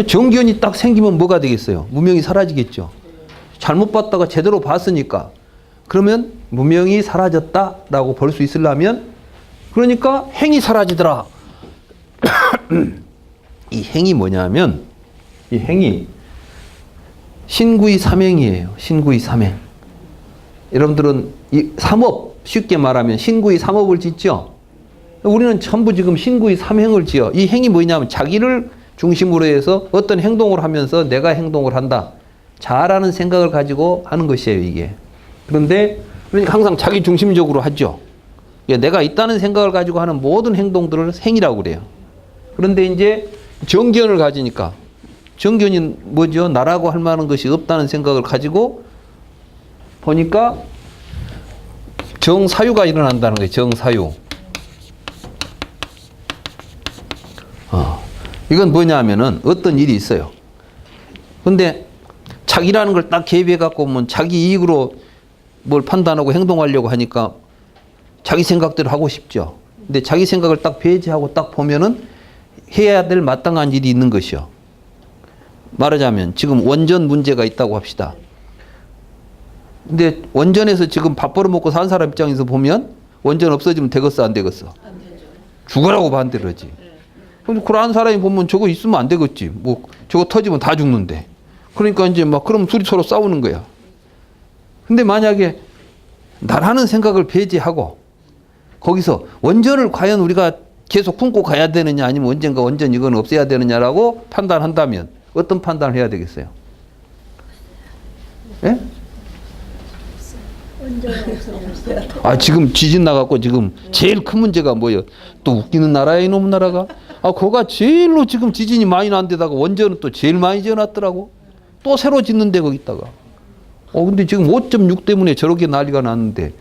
정견이 딱 생기면 뭐가 되겠어요? 무명이 사라지겠죠. 잘못 봤다가 제대로 봤으니까 그러면 무명이 사라졌다라고 볼 수 있으려면 그러니까 행이 사라지더라. 이 행이 뭐냐면 이 행이 신구이 삼행이에요. 신구이 삼행. 여러분들은 이 삼업 쉽게 말하면 신구이 삼업을 짓죠. 우리는 전부 지금 신구이 삼행을 지어. 이 행이 뭐냐면 자기를 중심으로 해서 어떤 행동을 하면서 내가 행동을 한다. 잘하는 생각을 가지고 하는 것이에요, 이게. 그런데 그러니까 항상 자기 중심적으로 하죠. 내가 있다는 생각을 가지고 하는 모든 행동들을 행이라고 그래요. 그런데 이제 정견을 가지니까 정견이 뭐죠? 나라고 할 만한 것이 없다는 생각을 가지고 보니까 정사유가 일어난다는 거예요. 정사유. 이건 뭐냐면은 어떤 일이 있어요. 근데 자기라는 걸 딱 개입해 갖고 보면 자기 이익으로 뭘 판단하고 행동하려고 하니까 자기 생각대로 하고 싶죠. 근데 자기 생각을 딱 배제하고 딱 보면은 해야 될 마땅한 일이 있는 것이요. 말하자면 지금 원전 문제가 있다고 합시다. 근데 원전에서 지금 밥 벌어먹고 사는 사람 입장에서 보면 원전 없어지면 되겠어 안 되겠어? 안 되죠. 죽으라고 반대를 하지. 근데 그러한 사람이 보면 저거 있으면 안 되겠지. 뭐 저거 터지면 다 죽는데. 그러니까 이제 막 그럼 둘이 서로 싸우는 거야. 근데 만약에 나라는 생각을 배제하고 거기서 원전을 과연 우리가 계속 품고 가야 되느냐 아니면 언젠가 원전 이건 없애야 되느냐라고 판단한다면 어떤 판단을 해야 되겠어요? 예? 아 지금 지진 나갖고 지금 제일 큰 문제가 뭐예요? 또 웃기는 나라야 이놈 나라가. 아 거가 제일로 지금 지진이 많이 난 데다가 원전은 또 제일 많이 지어놨더라고. 또 새로 짓는 데 거기다가. 근데 지금 5.6 때문에 저렇게 난리가 났는데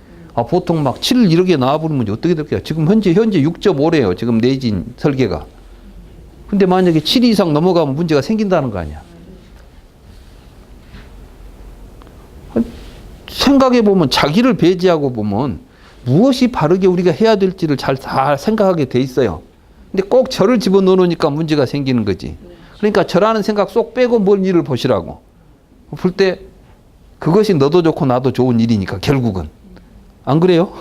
보통 막 7 이렇게 나와버리면 어떻게 될까요? 지금 현재 6.5래요. 지금 내진 설계가. 근데 만약에 7 이상 넘어가면 문제가 생긴다는 거 아니야. 생각해 보면 자기를 배제하고 보면 무엇이 바르게 우리가 해야 될지를 잘 다 생각하게 돼 있어요. 근데 꼭 저를 집어넣어 놓으니까 문제가 생기는 거지. 그러니까 저라는 생각 쏙 빼고 뭔 일을 보시라고. 볼 때 그것이 너도 좋고 나도 좋은 일이니까 결국은. 안 그래요?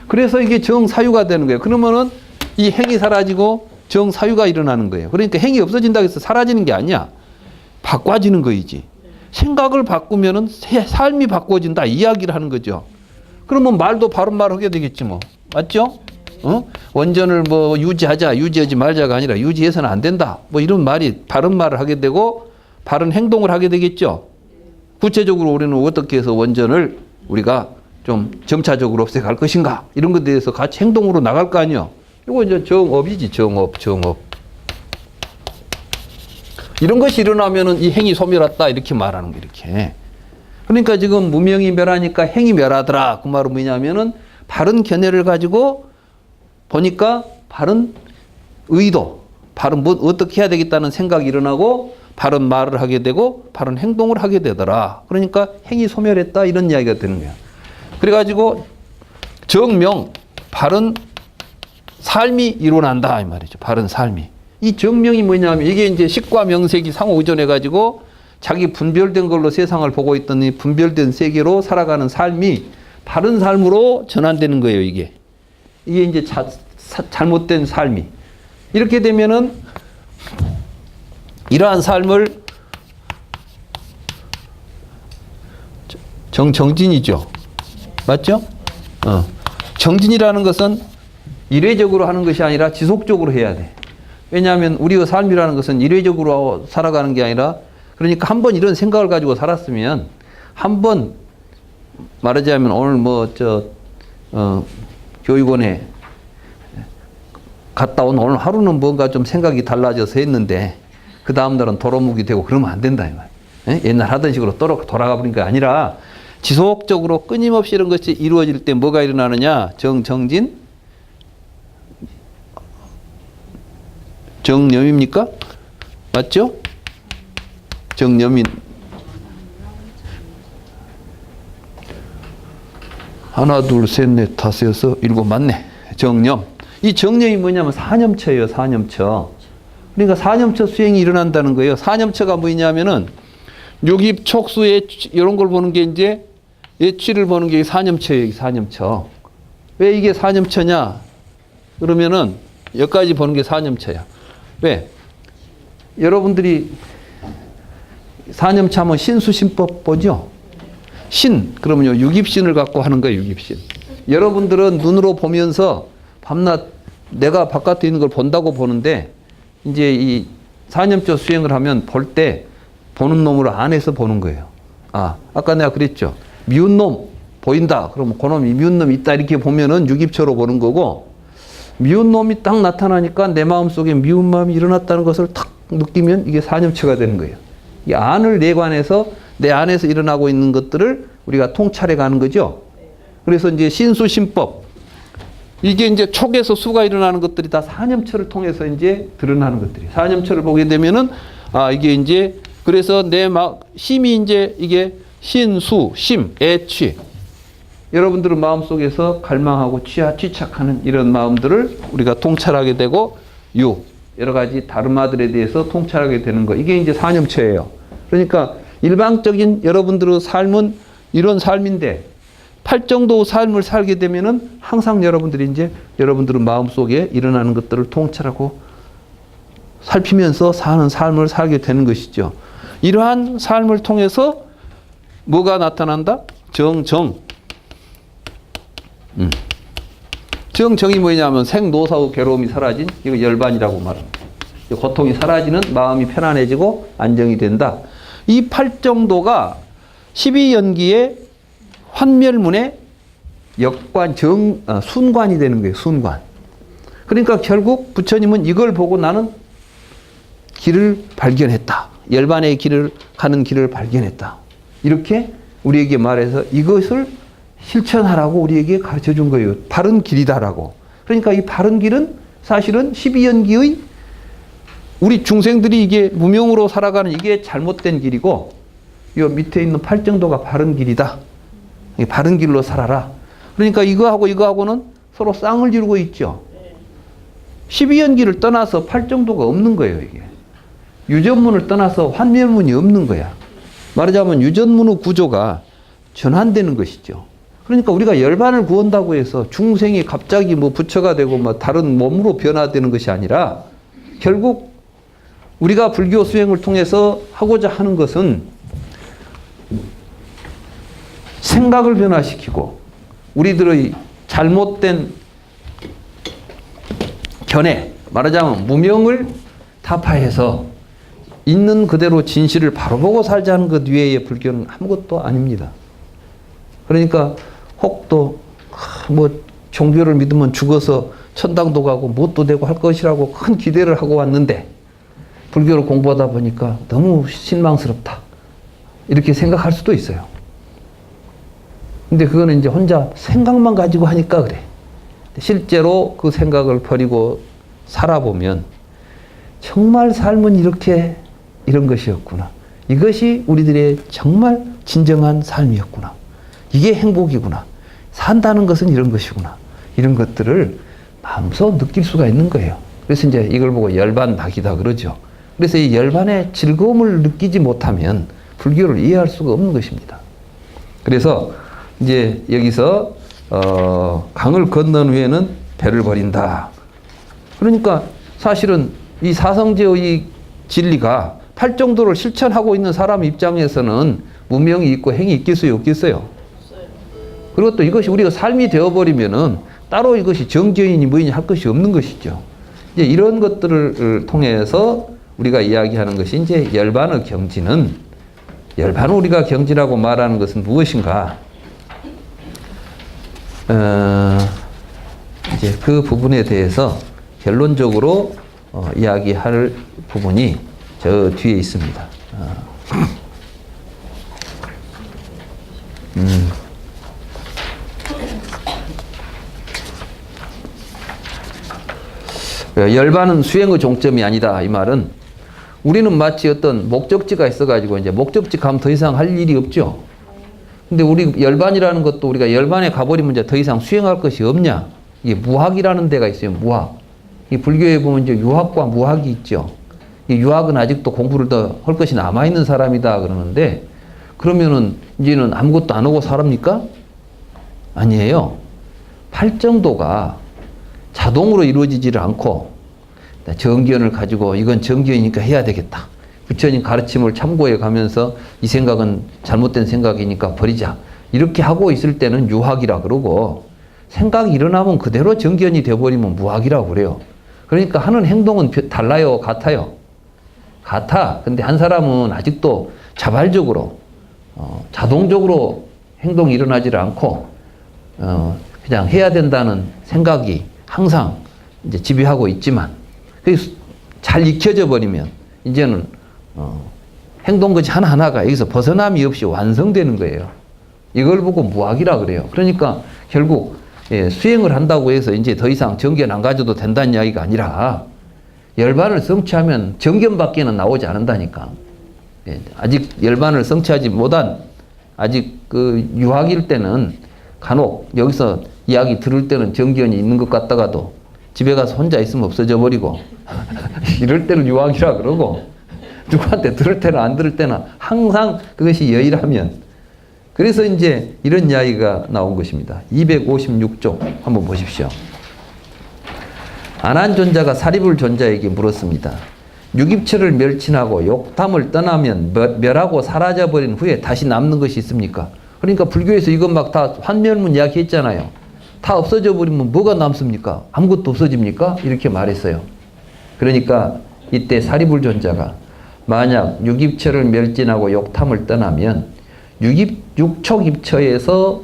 그래서 이게 정사유가 되는 거예요. 그러면은 이 행이 사라지고 정사유가 일어나는 거예요. 그러니까 행이 없어진다고 해서 사라지는 게 아니야. 바꿔지는 거이지. 생각을 바꾸면은 삶이 바꿔진다 이야기를 하는 거죠. 그러면 말도 바른 말 하게 되겠지 뭐. 맞죠? 원전을 뭐 유지하지 말자가 아니라 유지해서는 안 된다. 뭐 이런 말이 바른 말을 하게 되고 바른 행동을 하게 되겠죠. 구체적으로 우리는 어떻게 해서 원전을 우리가 좀 점차적으로 없애갈 것인가 이런 것에 대해서 같이 행동으로 나갈 거 아니에요. 이거 이제 정업이지. 정업. 이런 것이 일어나면은 이 행이 소멸했다 이렇게 말하는 거 이렇게. 그러니까 지금 무명이 멸하니까 행이 멸하더라. 그 말은 뭐냐면은 바른 견해를 가지고 보니까 바른 의도, 바른 뭐 어떻게 해야 되겠다는 생각이 일어나고 바른 말을 하게 되고 바른 행동을 하게 되더라. 그러니까 행이 소멸했다 이런 이야기가 되는 거야. 그래가지고 정명, 바른 삶이 일어난다 이 말이죠. 바른 삶이. 이 정명이 뭐냐면 이게 이제 식과 명색이 상호 의존해가지고 자기 분별된 걸로 세상을 보고 있던 이 분별된 세계로 살아가는 삶이 바른 삶으로 전환되는 거예요. 이게 이제 잘못된 삶이. 이렇게 되면은 이러한 삶을 정진이죠. 맞죠? 정진이라는 것은 일회적으로 하는 것이 아니라 지속적으로 해야 돼. 왜냐하면 우리의 삶이라는 것은 일회적으로 살아가는 게 아니라 그러니까 한번 이런 생각을 가지고 살았으면 한번 말하자면 오늘 교육원에 갔다 온 오늘 하루는 뭔가 좀 생각이 달라져서 했는데 그 다음 날은 도로묵이 되고 그러면 안 된다 이 말. 예? 옛날 하던 식으로 돌아가 버리니까 아니라 지속적으로 끊임없이 이런 것이 이루어질 때 뭐가 일어나느냐? 정진, 정념입니까? 맞죠? 정념인. 하나, 둘, 셋, 넷, 다섯, 여섯, 일곱, 맞네. 정념. 이 정념이 뭐냐면 사념처예요, 사념처. 그러니까 사념처 수행이 일어난다는 거예요. 사념처가 뭐냐면은 여기 촉수에 이런 걸 보는 게 이제 예치를 보는 게 사념처예요, 사념처. 왜 이게 사념처냐? 그러면은 여기까지 보는 게 사념처야. 왜? 여러분들이 사념처 하면 신수신법 보죠? 신, 그러면요, 육입신을 갖고 하는 거예요, 육입신. 여러분들은 눈으로 보면서 밤낮 내가 바깥에 있는 걸 본다고 보는데, 이제 이 사념처 수행을 하면 볼 때 보는 놈으로 안에서 보는 거예요. 아까 내가 그랬죠. 미운 놈 보인다. 그러면 그 놈이 미운 놈이 있다. 이렇게 보면은 육입처로 보는 거고, 미운 놈이 딱 나타나니까 내 마음속에 미운 마음이 일어났다는 것을 탁 느끼면 이게 사념처가 되는 거예요. 이 안을 내관해서 내 안에서 일어나고 있는 것들을 우리가 통찰해 가는 거죠. 그래서 이제 신수신법. 이게 이제 촉에서 수가 일어나는 것들이 다 사념처를 통해서 이제 드러나는 것들이. 사념처를 보게 되면은, 이게 이제, 그래서 심이 이제 이게 신수, 심, 애취. 여러분들은 마음속에서 갈망하고 취착하는 이런 마음들을 우리가 통찰하게 되고, 여러 가지 다르마들에 대해서 통찰하게 되는 거. 이게 이제 사념처예요. 그러니까 일방적인 여러분들의 삶은 이런 삶인데, 팔정도 삶을 살게 되면은 항상 여러분들이 이제 여러분들의 마음속에 일어나는 것들을 통찰하고 살피면서 사는 삶을 살게 되는 것이죠. 이러한 삶을 통해서 뭐가 나타난다? 정정. 정정이 뭐냐면 생노사의 괴로움이 사라진, 이거 열반이라고 말합니다. 고통이 사라지는 마음이 편안해지고 안정이 된다. 이 팔정도가 12연기의 환멸문의 역관, 순관이 되는 거예요. 순관. 그러니까 결국 부처님은 이걸 보고 나는 길을 발견했다. 열반의 길을 가는 길을 발견했다. 이렇게 우리에게 말해서 이것을 실천하라고 우리에게 가르쳐 준 거예요. 바른 길이다라고. 그러니까 이 바른 길은 사실은 12연기의 우리 중생들이 이게 무명으로 살아가는 이게 잘못된 길이고, 이 밑에 있는 팔정도가 바른 길이다. 바른 길로 살아라. 그러니까 이거하고는 서로 쌍을 이루고 있죠. 12연기를 떠나서 팔정도가 없는 거예요, 이게. 유전문을 떠나서 환멸문이 없는 거야. 말하자면 유전문의 구조가 전환되는 것이죠. 그러니까 우리가 열반을 구한다고 해서 중생이 갑자기 뭐 부처가 되고 뭐 다른 몸으로 변화되는 것이 아니라, 결국 우리가 불교 수행을 통해서 하고자 하는 것은 생각을 변화시키고 우리들의 잘못된 견해, 말하자면 무명을 타파해서 있는 그대로 진실을 바로 보고 살자는 것 외에 불교는 아무것도 아닙니다. 그러니까 혹도 뭐 종교를 믿으면 죽어서 천당도 가고 무엇도 되고 할 것이라고 큰 기대를 하고 왔는데, 불교를 공부하다 보니까 너무 실망스럽다. 이렇게 생각할 수도 있어요. 근데 그거는 이제 혼자 생각만 가지고 하니까 그래. 실제로 그 생각을 버리고 살아보면 정말 삶은 이런 것이었구나. 이것이 우리들의 정말 진정한 삶이었구나. 이게 행복이구나. 산다는 것은 이런 것이구나. 이런 것들을 마음속 느낄 수가 있는 거예요. 그래서 이제 이걸 보고 열반박이다 그러죠. 그래서 이 열반의 즐거움을 느끼지 못하면 불교를 이해할 수가 없는 것입니다. 그래서 이제 여기서 강을 건넌 후에는 배를 버린다. 그러니까 사실은 이 사성제의 진리가 팔정도를 실천하고 있는 사람 입장에서는 무명이 있고 행이 있겠어요, 없겠어요? 그리고 또 이것이 우리가 삶이 되어버리면은 따로 이것이 정죄인이 뭐이냐 할 것이 없는 것이죠. 이제 이런 것들을 통해서 우리가 이야기하는 것이 이제 열반의 경지는, 열반을 우리가 경지라고 말하는 것은 무엇인가? 이제 그 부분에 대해서 결론적으로 이야기할 부분이 저 뒤에 있습니다. 열반은 수행의 종점이 아니다. 이 말은 우리는 마치 어떤 목적지가 있어가지고 이제 목적지 가면 더 이상 할 일이 없죠. 근데 우리 열반이라는 것도 우리가 열반에 가버리면 이제 더 이상 수행할 것이 없냐? 이게 무학이라는 데가 있어요. 무학. 이 불교에 보면 이제 유학과 무학이 있죠. 이 유학은 아직도 공부를 더 할 것이 남아있는 사람이다 그러는데 그러면은 이제는 아무것도 안 하고 살합니까? 아니에요. 팔정도가 자동으로 이루어지지를 않고 정견을 가지고 이건 정견이니까 해야 되겠다. 부처님 가르침을 참고해 가면서 이 생각은 잘못된 생각이니까 버리자. 이렇게 하고 있을 때는 유학이라 그러고 생각이 일어나면 그대로 정견이 되어버리면 무학이라고 그래요. 그러니까 하는 행동은 달라요? 같아요? 같아. 근데 한 사람은 아직도 자발적으로 자동적으로 행동이 일어나지를 않고 그냥 해야 된다는 생각이 항상 이제 지배하고 있지만 잘 익혀져 버리면 이제는 행동거지 하나하나가 여기서 벗어남이 없이 완성되는 거예요. 이걸 보고 무학이라 그래요. 그러니까 결국 수행을 한다고 해서 이제 더 이상 정견 안 가져도 된다는 이야기가 아니라 열반을 성취하면 정견밖에는 나오지 않는다니까. 아직 열반을 성취하지 못한 아직 그 유학일 때는 간혹 여기서 이야기 들을 때는 정견이 있는 것 같다가도 집에 가서 혼자 있으면 없어져 버리고 이럴 때는 유학이라 그러고 누구한테 들을 때나 안 들을 때나 항상 그것이 여의라면 그래서 이제 이런 이야기가 나온 것입니다. 256쪽 한번 보십시오. 안한존자가 사리불존자에게 물었습니다. 유깁처를 멸친하고 욕탐을 떠나면 멸하고 사라져버린 후에 다시 남는 것이 있습니까? 그러니까 불교에서 이건 막 다 환멸문 이야기 했잖아요. 다 없어져 버리면 뭐가 남습니까? 아무것도 없어집니까? 이렇게 말했어요. 그러니까 이때 사리불존자가 만약 유깁처를 멸진하고 욕탐을 떠나면 육촉입처에서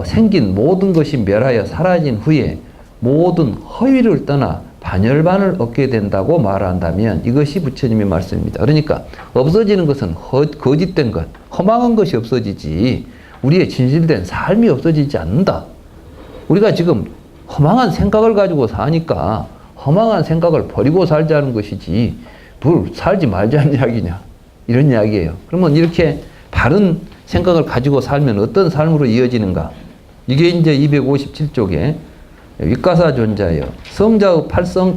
생긴 모든 것이 멸하여 사라진 후에 모든 허위를 떠나 반열반을 얻게 된다고 말한다면 이것이 부처님의 말씀입니다. 그러니까 없어지는 것은 거짓된 것, 허망한 것이 없어지지 우리의 진실된 삶이 없어지지 않는다. 우리가 지금 허망한 생각을 가지고 사니까 허망한 생각을 버리고 살자는 것이지 뭘 살지 말자는 이야기냐 이런 이야기예요. 그러면 이렇게 바른 생각을 가지고 살면 어떤 삶으로 이어지는가? 이게 이제 257쪽에 윗가사 존자여 성자의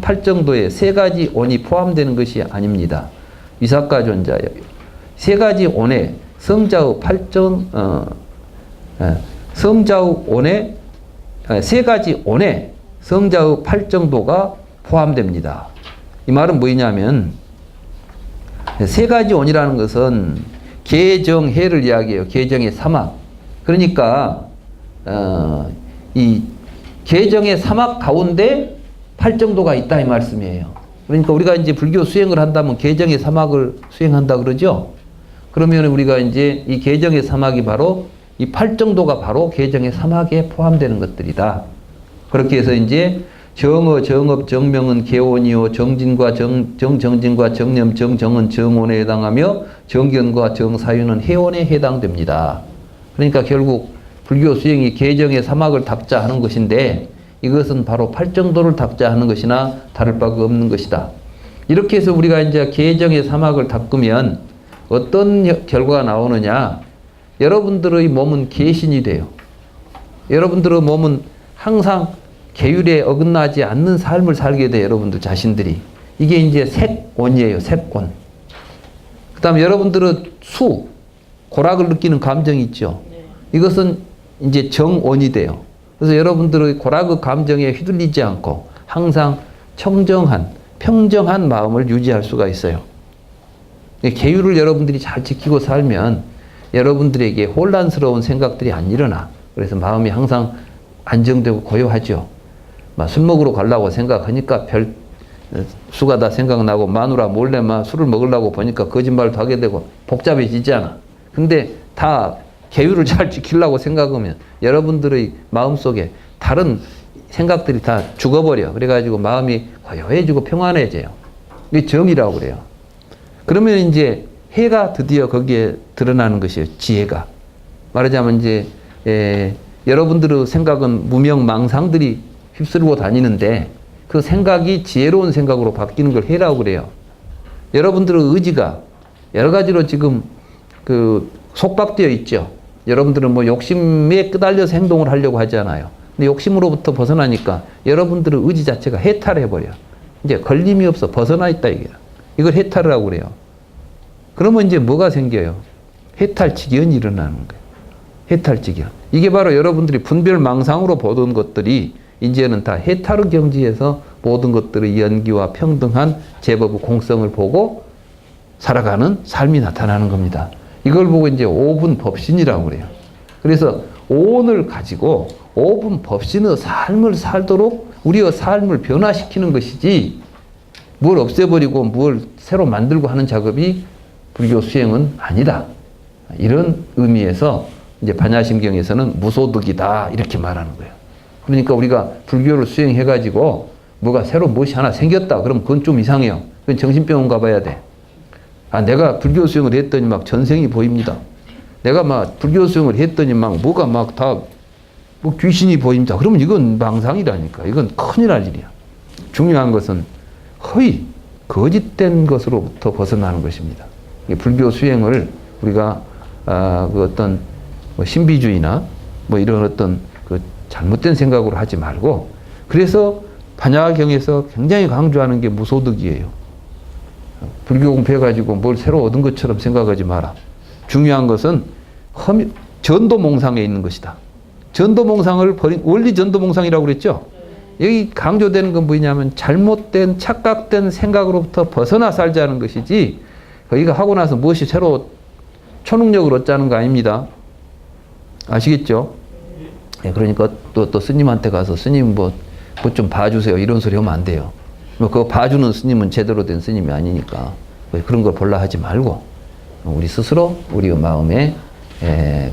팔정도에 세 가지 온이 포함되는 것이 아닙니다. 위사카 존자여 세 가지 온에 성자의 온에 세 가지 온에 성자의 팔정도가 포함됩니다. 이 말은 뭐냐면 세 가지 온이라는 것은 계정해를 이야기해요. 계정의 사막. 그러니까 이 계정의 사막 가운데 팔정도가 있다 이 말씀이에요. 그러니까 우리가 이제 불교 수행을 한다면 계정의 사막을 수행한다 그러죠. 그러면 우리가 이제 이 계정의 사막이 바로 이 팔정도가 바로 계정의 사막에 포함되는 것들이다. 그렇게 해서 이제 정어, 정업, 정명은 계온이요 정진과 정정진과 정념, 정정은 정온에 해당하며 정견과 정사유는 해온에 해당됩니다. 그러니까 결국 불교 수행이 계정의 사막을 닦자 하는 것인데 이것은 바로 팔정도를 닦자 하는 것이나 다를 바가 없는 것이다. 이렇게 해서 우리가 이제 계정의 사막을 닦으면 어떤 결과가 나오느냐? 여러분들의 몸은 계신이 돼요. 여러분들의 몸은 항상 계율에 어긋나지 않는 삶을 살게 돼요. 여러분들 자신들이. 이게 이제 색온이에요. 색온. 그 다음에 여러분들은 고락을 느끼는 감정이 있죠. 이것은 이제 정온이 돼요. 그래서 여러분들의 고락의 감정에 휘둘리지 않고 항상 청정한, 평정한 마음을 유지할 수가 있어요. 계율을 여러분들이 잘 지키고 살면 여러분들에게 혼란스러운 생각들이 안 일어나. 그래서 마음이 항상 안정되고 고요하죠. 술 먹으러 가려고 생각하니까 별 수가 다 생각나고 마누라 몰래 술을 먹으려고 보니까 거짓말도 하게 되고 복잡해지잖아. 근데 다 계율을 잘 지키려고 생각하면 여러분들의 마음속에 다른 생각들이 다 죽어버려. 그래가지고 마음이 고요해지고 평안해져요. 이게 정이라고 그래요. 그러면 이제 해가 드디어 거기에 드러나는 것이에요. 지혜가. 말하자면 이제 여러분들의 생각은 무명망상들이 휩쓸고 다니는데 그 생각이 지혜로운 생각으로 바뀌는 걸 해라고 그래요. 여러분들의 의지가 여러 가지로 지금 그 속박되어 있죠. 여러분들은 뭐 욕심에 끄달려서 행동을 하려고 하잖아요. 근데 욕심으로부터 벗어나니까 여러분들의 의지 자체가 해탈해버려. 이제 걸림이 없어. 벗어나 있다 이게. 이걸 해탈이라고 그래요. 그러면 이제 뭐가 생겨요? 해탈직연이 일어나는 거예요. 해탈직연. 이게 바로 여러분들이 분별망상으로 보던 것들이 이제는 다 해탈의 경지에서 모든 것들의 연기와 평등한 제법의 공성을 보고 살아가는 삶이 나타나는 겁니다. 이걸 보고 이제 5분 법신이라고 그래요. 그래서 5원을 가지고 5분 법신의 삶을 살도록 우리의 삶을 변화시키는 것이지 뭘 없애버리고 뭘 새로 만들고 하는 작업이 불교 수행은 아니다. 이런 의미에서 이제 반야심경에서는 무소득이다 이렇게 말하는 거예요. 그러니까 우리가 불교를 수행해가지고 뭐가 새로 무엇이 하나 생겼다. 그럼 그건 좀 이상해요. 그건 정신병원 가봐야 돼. 아, 내가 불교 수행을 했더니 막 전생이 보입니다. 내가 막 불교 수행을 했더니 막 뭐가 막 다 뭐 귀신이 보입니다. 그러면 이건 망상이라니까. 이건 큰일 날 일이야. 중요한 것은 허위, 거짓된 것으로부터 벗어나는 것입니다. 불교 수행을 우리가 그 어떤 뭐 신비주의나 뭐 이런 어떤 그 잘못된 생각으로 하지 말고 그래서 반야경에서 굉장히 강조하는 게 무소득이에요. 불교 공부해가지고 뭘 새로 얻은 것처럼 생각하지 마라. 중요한 것은 전도몽상에 있는 것이다. 전도몽상을 버린, 원리 전도몽상이라고 그랬죠? 여기 강조되는 건 뭐냐면 잘못된 착각된 생각으로부터 벗어나 살자는 것이지 거기가 하고 나서 무엇이 새로 초능력을 얻자는 거 아닙니다. 아시겠죠? 예, 그러니까 또 스님한테 가서 스님 뭐 좀 봐주세요 이런 소리 하면 안 돼요. 뭐 그거 봐주는 스님은 제대로 된 스님이 아니니까 그런 걸 볼라 하지 말고 우리 스스로 우리의 마음의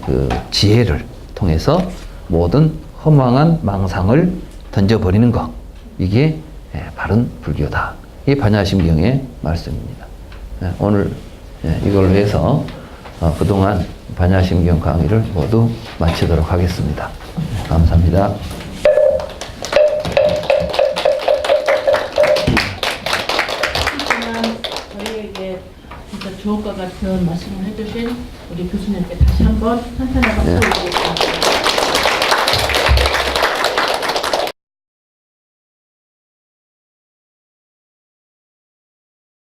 그 지혜를 통해서 모든 허망한 망상을 던져버리는 것, 이게 바른 불교다. 이게 반야심경의 말씀입니다. 오늘 이걸로 해서 그동안 반야심경 강의를 모두 마치도록 하겠습니다. 감사합니다. 저희에게 진짜 주옥과 같은 말씀을 해주신 우리 교수님께 다시 한번 한탄의 박수